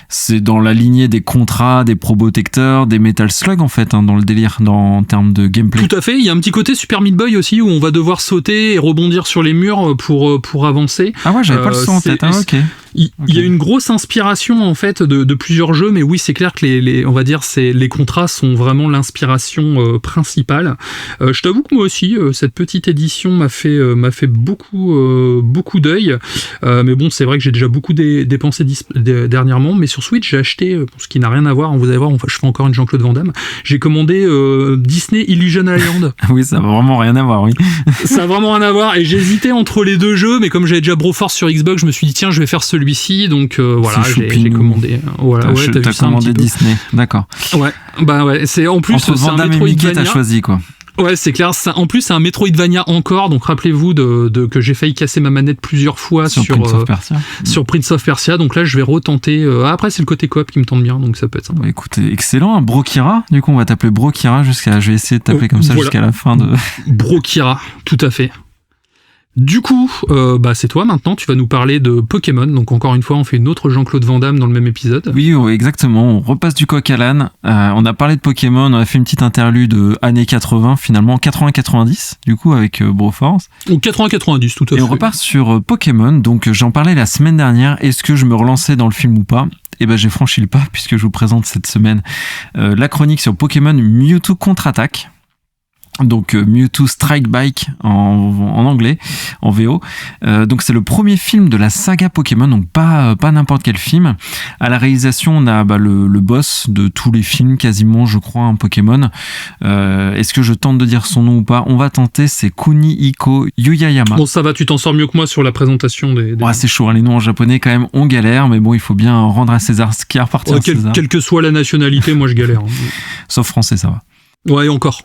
c'est dans la lignée des Contra, des Probotector, des Metal Slug en fait, dans le délire en termes de gameplay. Tout à fait, il y a un petit côté Super Meat Boy aussi où on va devoir sauter et rebondir sur les murs pour avancer. Ah ouais, j'avais pas le son en tête, ok. Il y a une grosse inspiration en fait de plusieurs jeux, mais oui, c'est clair que les Contra sont vraiment l'inspiration principale. Je t'avoue que moi aussi, cette petite édition m'a fait beaucoup d'œil, mais bon, c'est vrai que j'ai déjà beaucoup dépensé dernièrement, mais sur Switch j'ai acheté, ce qui n'a rien à voir, vous allez voir, je fais encore une Jean-Claude Van Damme, j'ai commandé Disney Illusion Island. Oui, ça n'a vraiment rien à voir, oui. Ça a vraiment rien à voir, et j'hésitais entre les deux jeux, mais comme j'avais déjà Broforce sur Xbox, je me suis dit tiens, je vais faire celui-ci, donc voilà, j'ai commandé. Voilà, t'as commandé Disney, d'accord. Ouais, bah ouais, c'est en plus entre Van Damme et Mickey, t'as choisi quoi. Ouais, c'est clair. En plus, c'est un Metroidvania encore. Donc, rappelez-vous que j'ai failli casser ma manette plusieurs fois sur Prince of Persia. Donc là, je vais retenter. Après, c'est le côté coop qui me tente bien, donc ça peut être sympa. Bah, écoute, excellent. Brokira. Du coup, on va t'appeler Brokira je vais essayer de t'appeler comme ça jusqu'à la fin de. Brokira, tout à fait. Du coup, c'est toi maintenant, tu vas nous parler de Pokémon. Donc encore une fois, on fait une autre Jean-Claude Van Damme dans le même épisode. Oui, exactement, on repasse du coq à l'âne. On a parlé de Pokémon, on a fait une petite interlude années 80, finalement 80-90, du coup avec Broforce. Ou 80-90, tout à fait. Et on repart sur Pokémon, donc j'en parlais la semaine dernière, est-ce que je me relançais dans le film ou pas ? Eh ben j'ai franchi le pas, puisque je vous présente cette semaine la chronique sur Pokémon Mewtwo contre-attaque. Donc Mewtwo Strike Back en anglais, en VO. Donc c'est le premier film de la saga Pokémon, donc pas n'importe quel film. À la réalisation, on a le boss de tous les films quasiment, je crois, un Pokémon. Est-ce que je tente de dire son nom ou pas ? On va tenter, c'est Kunihiko Yuyayama. Bon, ça va, tu t'en sors mieux que moi sur la présentation des... Ouais, c'est chaud, hein, les noms en japonais quand même, on galère, mais bon, il faut bien rendre à César ce qui appartient à César. Quelle que soit la nationalité, moi je galère. Sauf français, ça va. Ouais, encore.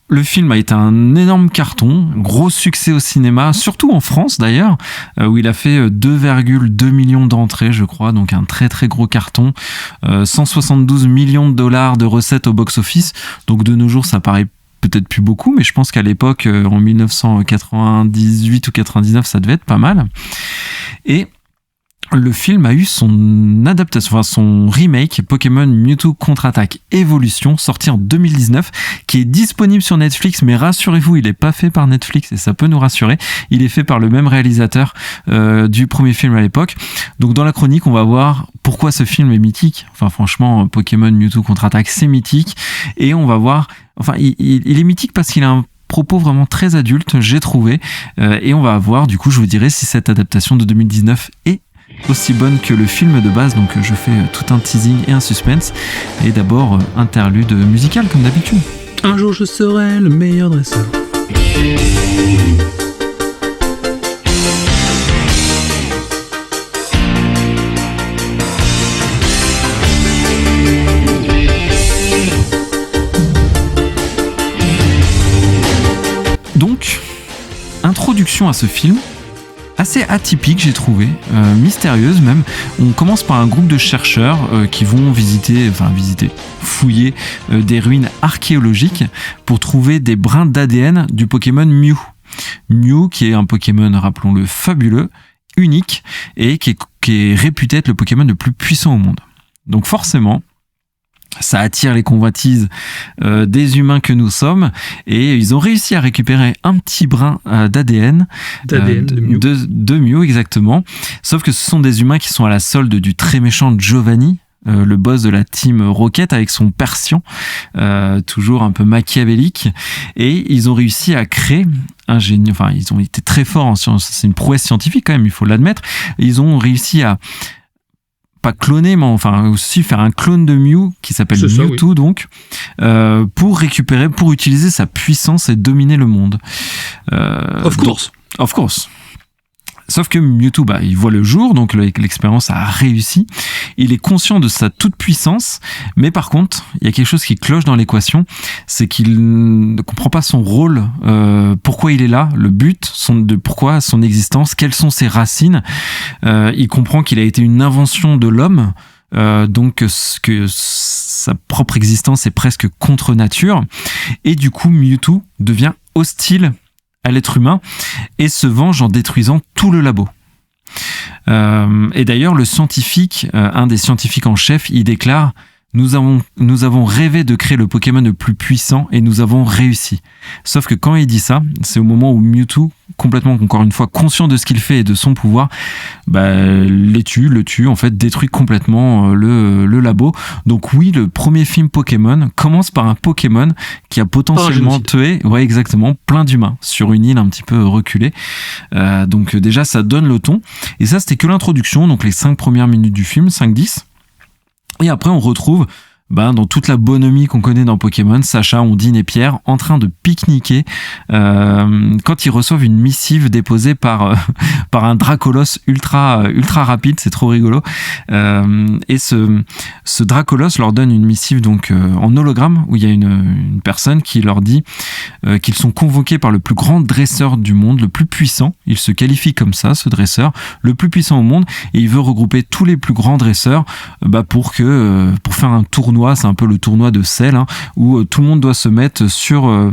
Le film a été un énorme carton, gros succès au cinéma, surtout en France d'ailleurs, où il a fait 2,2 millions d'entrées, je crois, donc un très très gros carton, 172 millions de dollars de recettes au box-office, donc de nos jours ça paraît peut-être plus beaucoup, mais je pense qu'à l'époque, en 1998 ou 99, ça devait être pas mal. Et le film a eu son adaptation, enfin son remake, Pokémon Mewtwo Contre-Attaque Evolution, sorti en 2019, qui est disponible sur Netflix, mais rassurez-vous, il n'est pas fait par Netflix et ça peut nous rassurer. Il est fait par le même réalisateur du premier film à l'époque. Donc dans la chronique, on va voir pourquoi ce film est mythique. Enfin franchement, Pokémon Mewtwo Contre-Attaque, c'est mythique. Et on va voir, enfin il est mythique parce qu'il a un propos vraiment très adulte, j'ai trouvé. Et on va voir, du coup, je vous dirai si cette adaptation de 2019 est aussi bonne que le film de base, donc je fais tout un teasing et un suspense. Et d'abord, interlude musical comme d'habitude. Un jour je serai le meilleur dresseur. Donc, introduction à ce film assez atypique, j'ai trouvé, mystérieuse même. On commence par un groupe de chercheurs qui vont fouiller des ruines archéologiques pour trouver des brins d'ADN du Pokémon Mew. Mew, qui est un Pokémon, rappelons-le, fabuleux, unique, et qui est réputé être le Pokémon le plus puissant au monde. Donc forcément, ça attire les convoitises des humains que nous sommes, et ils ont réussi à récupérer un petit brin d'ADN de Mew, exactement. Sauf que ce sont des humains qui sont à la solde du très méchant Giovanni, le boss de la team Rocket, avec son Persian, toujours un peu machiavélique, et ils ont réussi à créer un génie. Enfin, ils ont été très forts en science, c'est une prouesse scientifique quand même, il faut l'admettre. Ils ont réussi à pas cloner, mais enfin aussi faire un clone de Mew qui s'appelle Mewtwo, oui. Donc pour utiliser sa puissance et dominer le monde. Of course. Sauf que Mewtwo, il voit le jour, donc l'expérience a réussi. Il est conscient de sa toute-puissance, mais par contre, il y a quelque chose qui cloche dans l'équation, c'est qu'il ne comprend pas son rôle, pourquoi il est là, le but, pourquoi son existence, quelles sont ses racines. Il comprend qu'il a été une invention de l'homme, donc que sa propre existence est presque contre nature, et du coup Mewtwo devient hostile à l'être humain et se venge en détruisant tout le labo. Et d'ailleurs, le scientifique, un des scientifiques en chef, il déclare: nous avons rêvé de créer le Pokémon le plus puissant et nous avons réussi. Sauf que quand il dit ça, c'est au moment où Mewtwo, complètement, encore une fois, conscient de ce qu'il fait et de son pouvoir, le tue, en fait, détruit complètement le labo. Donc oui, le premier film Pokémon commence par un Pokémon qui a potentiellement tué, ouais, exactement, plein d'humains sur une île un petit peu reculée. Donc déjà, ça donne le ton. Et ça, c'était que l'introduction, donc les 5 premières minutes du film, 5-10. Et après, on retrouve, dans toute la bonhomie qu'on connaît dans Pokémon, Sacha, Ondine et Pierre en train de pique-niquer quand ils reçoivent une missive déposée par un Dracolos ultra rapide, c'est trop rigolo. Et ce Dracolos leur donne une missive donc en hologramme, où il y a une personne qui leur dit qu'ils sont convoqués par le plus grand dresseur du monde, le plus puissant. Il se qualifie comme ça, ce dresseur, le plus puissant au monde, et il veut regrouper tous les plus grands dresseurs pour faire un tournoi. C'est un peu le tournoi de sel, où tout le monde doit se mettre sur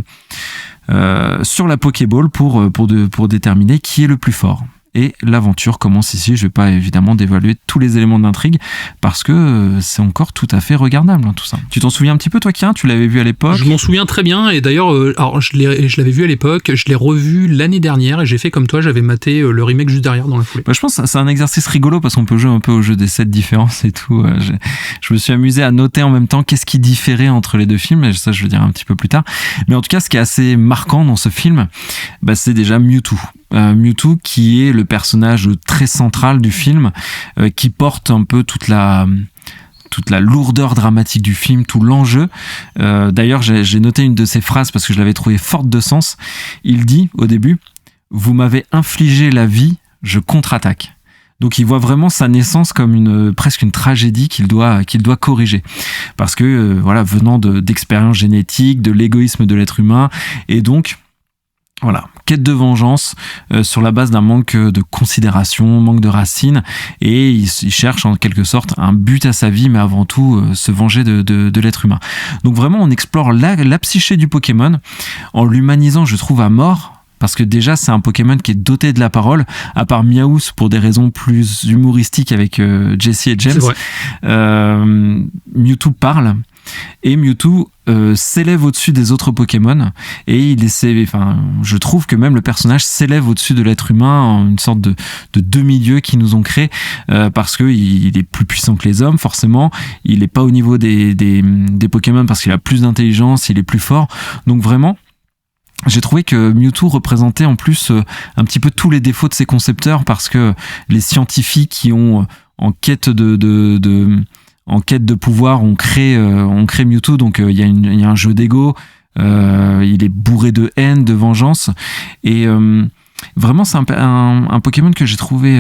sur la Pokéball pour déterminer qui est le plus fort. Et l'aventure commence ici. Je vais pas évidemment dévaluer tous les éléments d'intrigue parce que c'est encore tout à fait regardable, tout ça. Tu t'en souviens un petit peu, toi, Kieran? Tu l'avais vu à l'époque? Je m'en souviens très bien, et d'ailleurs, alors je l'avais vu à l'époque, je l'ai revu l'année dernière, et j'ai fait comme toi, j'avais maté le remake juste derrière dans la foulée. Je pense que c'est un exercice rigolo parce qu'on peut jouer un peu au jeu des 7 différences et tout. Je me suis amusé à noter en même temps qu'est-ce qui différait entre les deux films, et ça je vais dire un petit peu plus tard. Mais en tout cas, ce qui est assez marquant dans ce film, c'est déjà Mewtwo. Mewtwo qui est le personnage très central du film, qui porte un peu toute la lourdeur dramatique du film, tout l'enjeu. D'ailleurs, j'ai noté une de ses phrases parce que je l'avais trouvée forte de sens. Il dit au début: « Vous m'avez infligé la vie, je contre-attaque ». Donc il voit vraiment sa naissance comme presque une tragédie qu'il doit corriger. Parce que venant d'expériences génétiques, de l'égoïsme de l'être humain, et donc voilà, quête de vengeance sur la base d'un manque de considération, manque de racines, et il cherche en quelque sorte un but à sa vie, mais avant tout se venger de l'être humain. Donc vraiment, on explore la psyché du Pokémon en l'humanisant, je trouve, à mort. Parce que déjà, c'est un Pokémon qui est doté de la parole, à part Meowth pour des raisons plus humoristiques avec Jessie et James. Mewtwo parle, et Mewtwo s'élève au-dessus des autres Pokémon, et je trouve que même le personnage s'élève au-dessus de l'être humain en une sorte de demi-dieu qu'ils nous ont créé, parce qu'il est plus puissant que les hommes, forcément. Il n'est pas au niveau des Pokémon parce qu'il a plus d'intelligence, il est plus fort. Donc vraiment, j'ai trouvé que Mewtwo représentait en plus un petit peu tous les défauts de ses concepteurs, parce que les scientifiques qui ont en quête de pouvoir ont créé Mewtwo, donc il y a un jeu d'ego, il est bourré de haine, de vengeance, et vraiment c'est un Pokémon que j'ai trouvé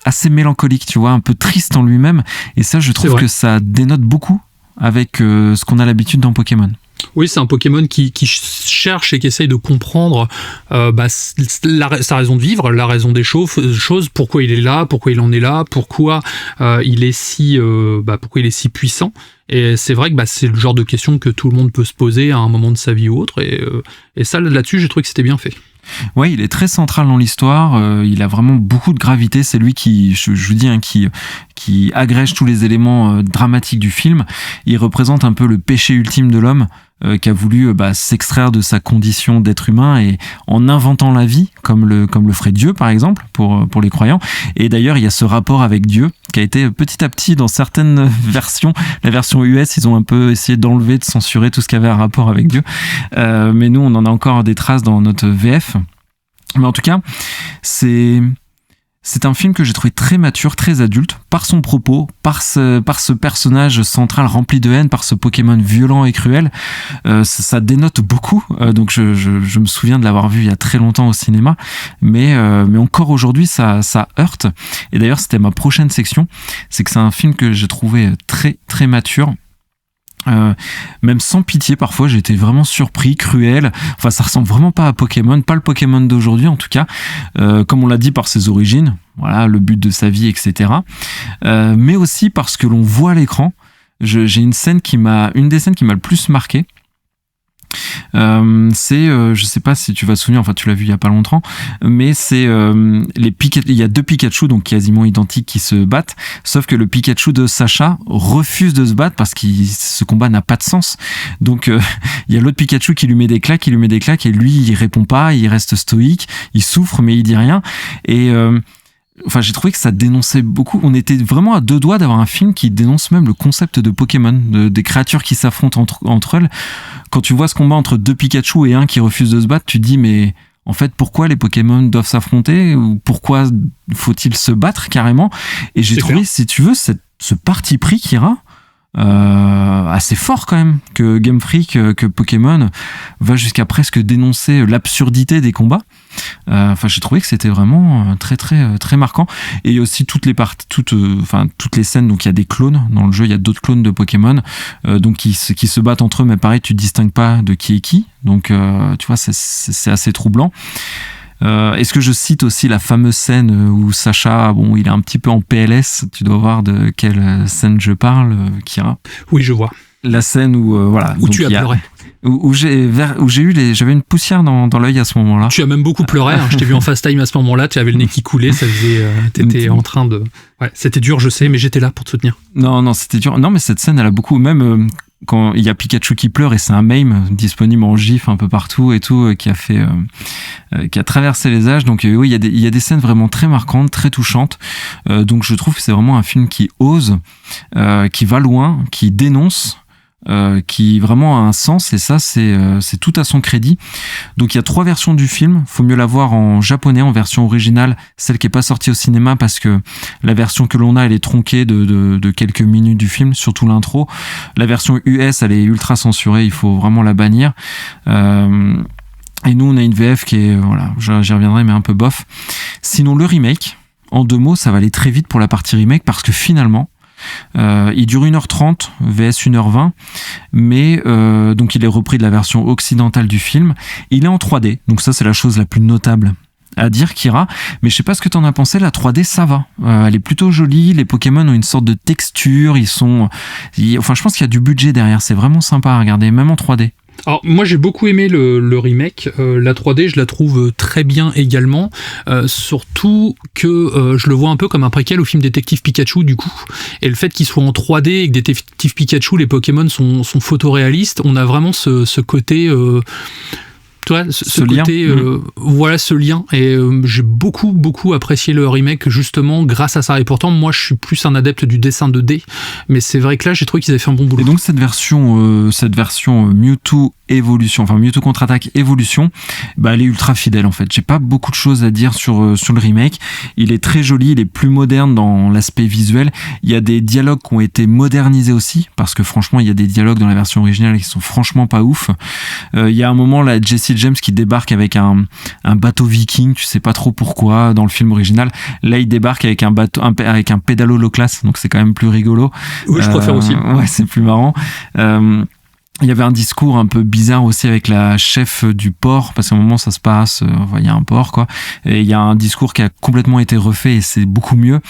assez mélancolique, tu vois, un peu triste en lui-même, et ça je trouve que ça dénote beaucoup avec ce qu'on a l'habitude dans Pokémon. Oui, c'est un Pokémon qui cherche et qui essaye de comprendre sa raison de vivre, la raison des choses, pourquoi il est là, pourquoi il en est là, pourquoi il est si puissant. Et c'est vrai que c'est le genre de question que tout le monde peut se poser à un moment de sa vie ou autre. Et ça, là-dessus, j'ai trouvé que c'était bien fait. Ouais, il est très central dans l'histoire. Il a vraiment beaucoup de gravité. C'est lui qui, je vous dis, qui agrège tous les éléments dramatiques du film. Il représente un peu le péché ultime de l'homme, qui a voulu s'extraire de sa condition d'être humain, et en inventant la vie, comme le ferait Dieu par exemple pour les croyants. Et d'ailleurs, il y a ce rapport avec Dieu qui a été petit à petit dans certaines versions. La version US, ils ont un peu essayé d'enlever, de censurer tout ce qui avait un rapport avec Dieu. Mais nous, on en a encore des traces dans notre VF. Mais en tout cas, c'est un film que j'ai trouvé très mature, très adulte, par son propos, par ce personnage central rempli de haine, par ce Pokémon violent et cruel. Ça dénote beaucoup, donc je me souviens de l'avoir vu il y a très longtemps au cinéma, mais encore aujourd'hui ça heurte. Et d'ailleurs, c'était ma prochaine section, c'est que c'est un film que j'ai trouvé très très mature. Même sans pitié, parfois j'ai été vraiment surpris, cruel. Enfin, ça ressemble vraiment pas à Pokémon, pas le Pokémon d'aujourd'hui en tout cas, comme on l'a dit, par ses origines, voilà, le but de sa vie, etc. Mais aussi parce que l'on voit à l'écran. J'ai une des scènes qui m'a le plus marqué. Je sais pas si tu vas te souvenir, enfin tu l'as vu il y a pas longtemps, mais c'est il y a deux Pikachu donc quasiment identiques qui se battent, sauf que le Pikachu de Sacha refuse de se battre parce que ce combat n'a pas de sens. Donc il y a l'autre Pikachu qui lui met des claques, et lui il répond pas, il reste stoïque, il souffre mais il dit rien. Et j'ai trouvé que ça dénonçait beaucoup. On était vraiment à deux doigts d'avoir un film qui dénonce même le concept de Pokémon, des créatures qui s'affrontent entre elles. Quand tu vois ce combat entre deux Pikachu et un qui refuse de se battre, tu te dis mais en fait pourquoi les Pokémon doivent s'affronter, ou pourquoi faut-il se battre carrément. Et j'ai trouvé, si tu veux, ce parti pris Kira assez fort quand même, que Game Freak, que Pokémon va jusqu'à presque dénoncer l'absurdité des combats. J'ai trouvé que c'était vraiment très très très marquant. Et aussi toutes les scènes, donc il y a des clones dans le jeu, il y a d'autres clones de Pokémon donc qui se battent entre eux, mais pareil, tu distingues pas de qui est qui, donc tu vois, c'est assez troublant. Est-ce que je cite aussi la fameuse scène où Sacha, il est un petit peu en PLS, tu dois voir de quelle scène je parle, Kira? Oui, je vois. La scène où voilà. Où tu as pleuré. Où j'avais une poussière dans l'œil à ce moment-là. Tu as même beaucoup pleuré. Hein. Je t'ai vu en fast time à ce moment-là. Tu avais le nez qui coulait. Ça faisait. T'étais en train de. Ouais, c'était dur, je sais, mais j'étais là pour te soutenir. Non, c'était dur. Non, mais cette scène, elle a beaucoup. Même quand il y a Pikachu qui pleure et c'est un meme disponible en gif un peu partout et tout, qui a traversé les âges. Donc oui, il y a des scènes vraiment très marquantes, très touchantes. Donc je trouve que c'est vraiment un film qui ose, qui va loin, qui dénonce. Qui vraiment a un sens, et ça c'est tout à son crédit. Donc il y a 3 versions du film, faut mieux la voir en japonais, en version originale, celle qui est pas sortie au cinéma, parce que la version que l'on a, elle est tronquée de quelques minutes du film, surtout l'intro. La version US, elle est ultra censurée, il faut vraiment la bannir. Et nous on a une VF qui est, voilà, j'y reviendrai, mais un peu bof. Sinon le remake, en 2 mots, ça va aller très vite pour la partie remake, parce que finalement il dure 1h30 vs 1h20, mais donc il est repris de la version occidentale du film. Il est en 3D, donc ça c'est la chose la plus notable à dire, Kira. Mais je sais pas ce que t'en as pensé. La 3D, ça va, elle est plutôt jolie. Les Pokémon ont une sorte de texture, enfin je pense qu'il y a du budget derrière, c'est vraiment sympa à regarder, même en 3D. Alors moi j'ai beaucoup aimé le remake, la 3D je la trouve très bien également, surtout que je le vois un peu comme un préquel au film Détective Pikachu du coup, et le fait qu'il soit en 3D et que Détective Pikachu, les Pokémon sont photoréalistes, on a vraiment ce côté... Toi, ce côté, voilà, ce lien. Et j'ai beaucoup apprécié le remake, justement, grâce à ça. Et pourtant, moi, je suis plus un adepte du dessin 2D. Mais c'est vrai que là, j'ai trouvé qu'ils avaient fait un bon boulot. Et donc, cette version Mewtwo Evolution, enfin Mewtwo Contre-Attaque Evolution, bah, elle est ultra fidèle, en fait. J'ai pas beaucoup de choses à dire sur le remake. Il est très joli, il est plus moderne dans l'aspect visuel. Il y a des dialogues qui ont été modernisés aussi, parce que franchement, il y a des dialogues dans la version originale qui sont franchement pas ouf. Il y a un moment, là, Jessie James qui débarque avec un bateau viking, tu sais pas trop pourquoi dans le film original. Là, il débarque avec un bateau, avec un pédalo low class, donc c'est quand même plus rigolo. Oui, je préfère aussi. Ouais, c'est plus marrant. Il y avait un discours un peu bizarre aussi avec la chef du port, parce qu'à un moment ça se passe, il y a un port quoi, et il y a un discours qui a complètement été refait et c'est beaucoup mieux.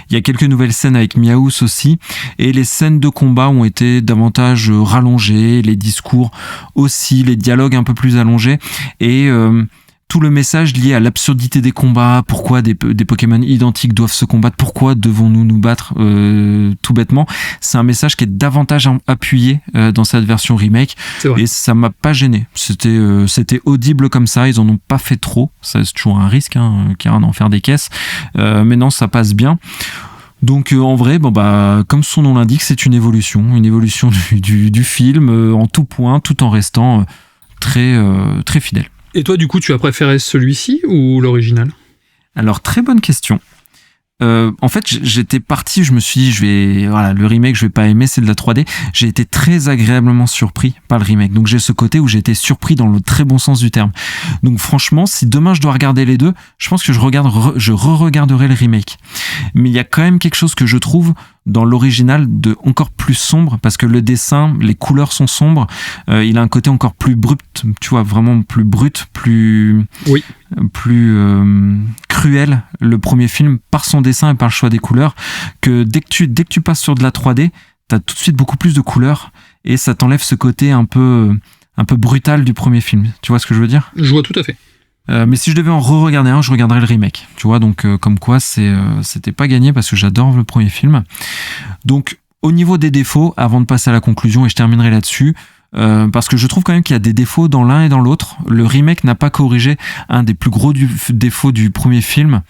Il y a quelques nouvelles scènes avec Miaous aussi, et les scènes de combat ont été davantage rallongées, les discours aussi, les dialogues un peu plus allongés, et tout le message lié à l'absurdité des combats, pourquoi des Pokémon identiques doivent se combattre, pourquoi devons-nous nous battre tout bêtement, c'est un message qui est davantage appuyé dans cette version remake, et ça m'a pas gêné, c'était audible comme ça, ils en ont pas fait trop, ça c'est toujours un risque, Kira, d'en faire des caisses, mais non, ça passe bien. Donc en vrai, comme son nom l'indique, c'est une évolution du film en tout point, tout en restant très fidèle. Et toi, du coup, tu as préféré celui-ci ou l'original ? Alors, très bonne question. En fait, j'étais parti, je me suis dit, le remake, je vais pas aimer, c'est de la 3D. J'ai été très agréablement surpris par le remake. Donc, j'ai ce côté où j'ai été surpris dans le très bon sens du terme. Donc, franchement, si demain je dois regarder les deux, je pense que je re-regarderai le remake. Mais il y a quand même quelque chose que je trouve dans l'original de encore plus sombre, parce que le dessin, les couleurs sont sombres, il a un côté encore plus brut, tu vois, vraiment plus brut, plus cruel, le premier film, par son dessin et par le choix des couleurs, que dès que tu passes sur de la 3D, t'as tout de suite beaucoup plus de couleurs, et ça t'enlève ce côté un peu brutal du premier film. Tu vois ce que je veux dire ? Je vois tout à fait. Mais si je devais en re-regarder un, je regarderais le remake. Tu vois, donc comme quoi c'était pas gagné, parce que j'adore le premier film. Donc au niveau des défauts, avant de passer à la conclusion, et je terminerai là-dessus, parce que je trouve quand même qu'il y a des défauts dans l'un et dans l'autre. Le remake n'a pas corrigé un des plus gros défauts du premier film,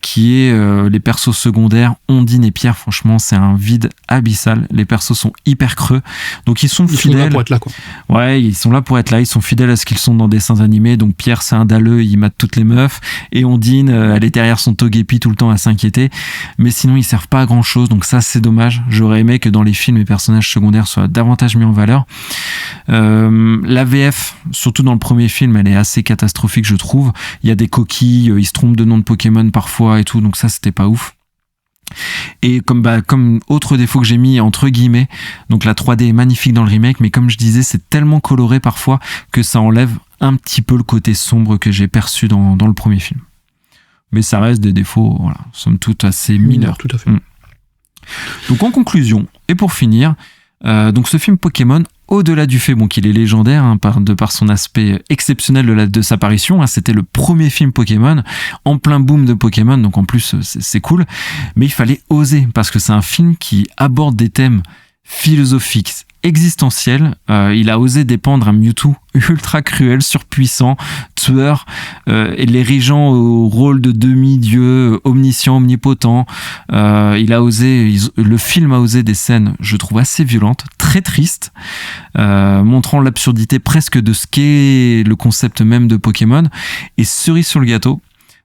qui est les persos secondaires. Ondine et Pierre, franchement, c'est un vide abyssal. Les persos sont hyper creux, donc ils sont fidèles. Ils sont là pour être là, quoi. Ouais, ils sont là pour être là. Ils sont fidèles à ce qu'ils sont dans des dessins animés. Donc Pierre, c'est un dalleux, il mate toutes les meufs, et Ondine, elle est derrière son Togepi tout le temps à s'inquiéter. Mais sinon, ils servent pas à grand chose. Donc ça, c'est dommage. J'aurais aimé que dans les films, les personnages secondaires soient davantage mis en valeur. La VF, surtout dans le premier film, elle est assez catastrophique, je trouve. Il y a des coquilles, ils se trompent de nom de Pokémon parfois et tout, donc ça c'était pas ouf. Et comme autre défaut que j'ai mis entre guillemets, donc la 3D est magnifique dans le remake, mais comme je disais, c'est tellement coloré parfois que ça enlève un petit peu le côté sombre que j'ai perçu dans le premier film. Mais ça reste des défauts, voilà, somme toute assez mineurs. Tout à fait. Donc en conclusion, et pour finir, Donc ce film Pokémon, au-delà du fait qu'il est légendaire de par son aspect exceptionnel de sa parution, c'était le premier film Pokémon en plein boom de Pokémon, donc en plus c'est cool, mais il fallait oser parce que c'est un film qui aborde des thèmes philosophiques, existentiels. Il a osé dépeindre un Mewtwo ultra cruel, surpuissant, tueur, et l'érigeant au rôle de demi-dieu, omniscient, omnipotent. Le film a osé des scènes, je trouve, assez violentes, très tristes, montrant l'absurdité presque de ce qu'est le concept même de Pokémon. Et cerise sur le gâteau,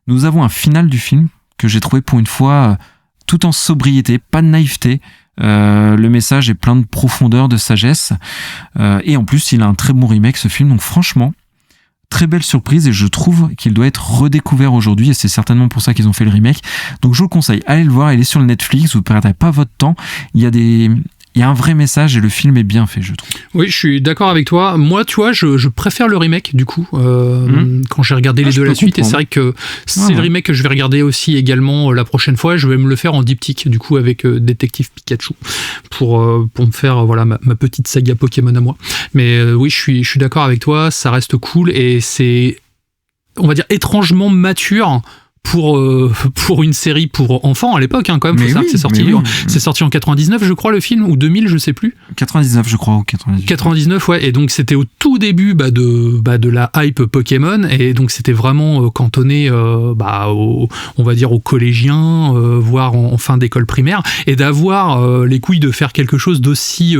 nous avons un final du film que j'ai trouvé pour une fois tout en sobriété, pas de naïveté. Le message est plein de profondeur, de sagesse, et en plus il a un très bon remake ce film, donc franchement très belle surprise, et je trouve qu'il doit être redécouvert aujourd'hui, et c'est certainement pour ça qu'ils ont fait le remake. Donc je vous le conseille, allez le voir, il est sur le Netflix, vous ne perdrez pas votre temps, il y a un vrai message et le film est bien fait, je trouve. Oui, je suis d'accord avec toi. Moi, tu vois, je préfère le remake, du coup, quand j'ai regardé les deux à la suite. Et c'est vrai que c'est le remake que je vais regarder aussi également la prochaine fois. Je vais me le faire en diptyque, du coup, avec Détective Pikachu, pour me faire ma petite saga Pokémon à moi. Mais oui, je suis d'accord avec toi, ça reste cool et c'est, on va dire, étrangement mature pour une série pour enfants à l'époque, quand même. Faut savoir que c'est sorti en 99, je crois, le film, ou 2000, je sais plus. 99, je crois, ou 98. 99, ouais. Et donc c'était au tout début de la hype Pokémon, et donc c'était vraiment cantonné, on va dire aux collégiens, voire en fin d'école primaire, et d'avoir les couilles de faire quelque chose d'aussi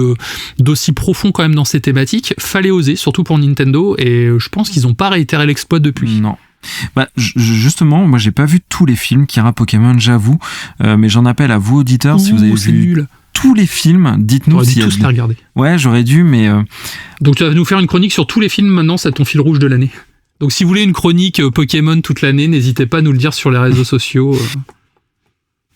profond quand même dans ces thématiques. Fallait oser, surtout pour Nintendo, et je pense qu'ils n'ont pas réitéré l'exploit depuis. Non. Justement, moi j'ai pas vu tous les films Kira Pokémon, j'avoue, mais j'en appelle à vous auditeurs, si vous avez vu tous les films, dites-nous si tous les regarder. Ouais, j'aurais dû, mais donc tu vas nous faire une chronique sur tous les films maintenant, c'est ton fil rouge de l'année. Donc si vous voulez une chronique Pokémon toute l'année, n'hésitez pas à nous le dire sur les réseaux sociaux.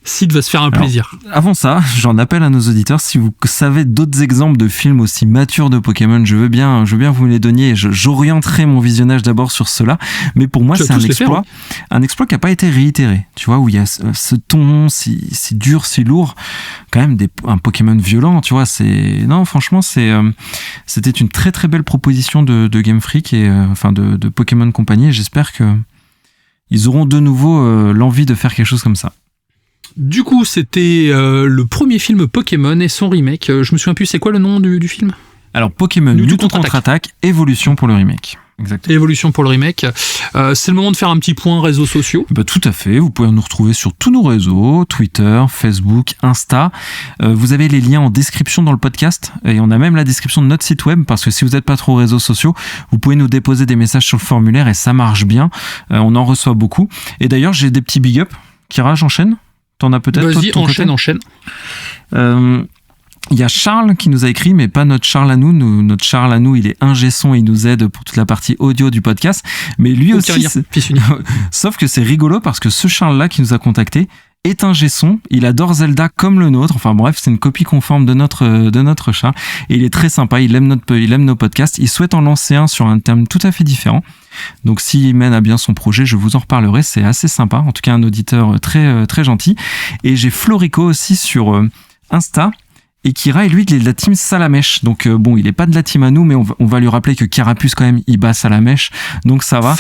Sid va se faire un plaisir. Avant ça, j'en appelle à nos auditeurs, si vous savez d'autres exemples de films aussi matures de Pokémon, je veux bien vous me les donner, et j'orienterai mon visionnage d'abord sur cela, mais pour moi c'est un exploit qui n'a pas été réitéré, tu vois, où il y a ce ton si dur, si lourd, quand même un Pokémon violent, tu vois, franchement c'était une très très belle proposition de Game Freak, et de Pokémon Company, et j'espère que ils auront de nouveau l'envie de faire quelque chose comme ça. Du coup, c'était le premier film Pokémon et son remake. Je me souviens plus, c'est quoi le nom du film ? Alors, Pokémon Mewtwo contre-attaque, Évolution pour le remake. Exactement. Évolution pour le remake. C'est le moment de faire un petit point réseaux sociaux. Tout à fait, vous pouvez nous retrouver sur tous nos réseaux, Twitter, Facebook, Insta. Vous avez les liens en description dans le podcast, et on a même la description de notre site web, parce que si vous n'êtes pas trop réseaux sociaux, vous pouvez nous déposer des messages sur le formulaire, et ça marche bien. On en reçoit beaucoup. Et d'ailleurs, j'ai des petits big up. Kira, j'enchaîne ? T'en as peut-être? Vas-y, enchaîne. Il y a Charles qui nous a écrit, mais pas notre Charles à nous. Notre Charles à nous, il est ingé son, il nous aide pour toute la partie audio du podcast. Mais lui aussi, sauf que c'est rigolo parce que ce Charles-là qui nous a contacté est ingé son, il adore Zelda comme le nôtre. Enfin bref, c'est une copie conforme de notre Charles. Et il est très sympa, il aime nos podcasts. Il souhaite en lancer un sur un thème tout à fait différent. Donc s'il mène à bien son projet, je vous en reparlerai, c'est assez sympa, en tout cas un auditeur très, très gentil. Et j'ai Florico aussi sur Insta, et Kira, et lui, il est de la team Salamèche. Donc il est pas de la team à nous, mais on va lui rappeler que Carapuce quand même, il bat Salamèche, donc ça va.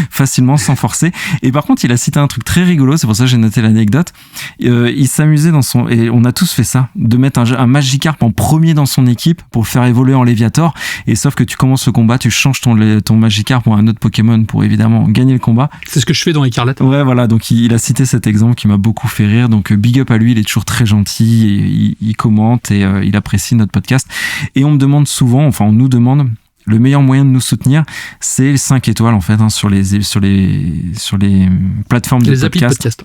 Facilement, sans forcer. Et par contre, il a cité un truc très rigolo, c'est pour ça que j'ai noté l'anecdote. Il s'amusait et on a tous fait ça, de mettre un Magikarp en premier dans son équipe pour le faire évoluer en Léviator, et sauf que tu commences le combat, tu changes ton Magikarp pour un autre Pokémon pour évidemment gagner le combat. C'est ce que je fais dans Écarlate. Ouais, voilà, donc il a cité cet exemple qui m'a beaucoup fait rire, donc big up à lui, il est toujours très gentil, et il commente et il apprécie notre podcast. Et on nous demande, le meilleur moyen de nous soutenir, c'est les 5 étoiles en fait, sur les plateformes de podcast.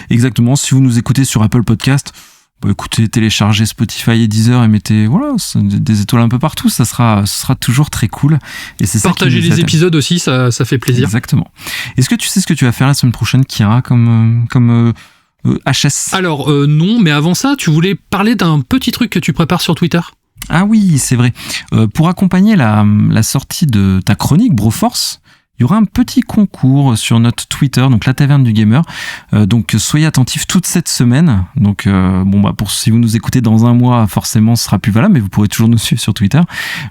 Exactement. Si vous nous écoutez sur Apple Podcast, écoutez, téléchargez Spotify et Deezer et mettez des étoiles un peu partout, ce sera toujours très cool. Et c'est partagez les épisodes aussi, ça fait plaisir. Exactement. Est-ce que tu sais ce que tu vas faire la semaine prochaine, Kira, comme HS? Alors non, mais avant ça, tu voulais parler d'un petit truc que tu prépares sur Twitter. Ah oui, c'est vrai. Pour accompagner la sortie de ta chronique Broforce, il y aura un petit concours sur notre Twitter, donc la Taverne du Gamer. Donc soyez attentifs toute cette semaine. Donc si vous nous écoutez dans un mois, forcément ce sera plus valable, mais vous pourrez toujours nous suivre sur Twitter.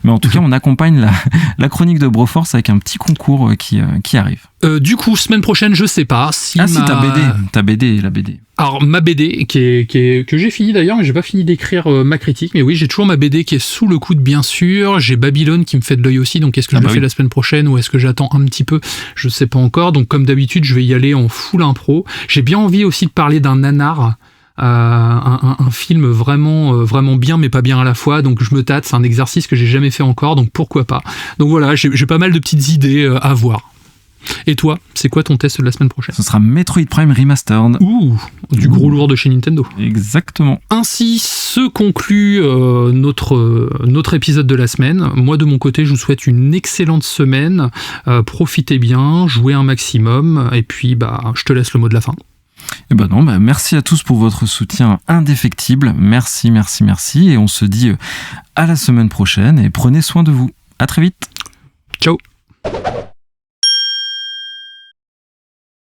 Mais en tout cas, on accompagne la chronique de Broforce avec un petit concours qui arrive. Du coup, semaine prochaine, je sais pas si ta BD. Alors ma BD que j'ai fini d'ailleurs, mais j'ai pas fini d'écrire ma critique. Mais oui, j'ai toujours ma BD qui est sous le coude, bien sûr. J'ai Babylone qui me fait de l'œil aussi. Donc est-ce que je le fais la semaine prochaine ou est-ce que j'attends un petit peu? Je sais pas encore. Donc comme d'habitude, je vais y aller en full impro. J'ai bien envie aussi de parler d'un nanar. Un film vraiment bien mais pas bien à la fois, donc je me tâte, c'est un exercice que j'ai jamais fait encore, donc pourquoi pas. Donc voilà, j'ai pas mal de petites idées à voir. Et toi, c'est quoi ton test de la semaine prochaine? Ce sera Metroid Prime Remastered. Du gros lourd de chez Nintendo. Exactement. Ainsi se conclut notre épisode de la semaine. Moi, de mon côté, je vous souhaite une excellente semaine. Profitez bien, jouez un maximum, et puis je te laisse le mot de la fin. Merci à tous pour votre soutien indéfectible. Merci. Et on se dit à la semaine prochaine et prenez soin de vous. À très vite. Ciao.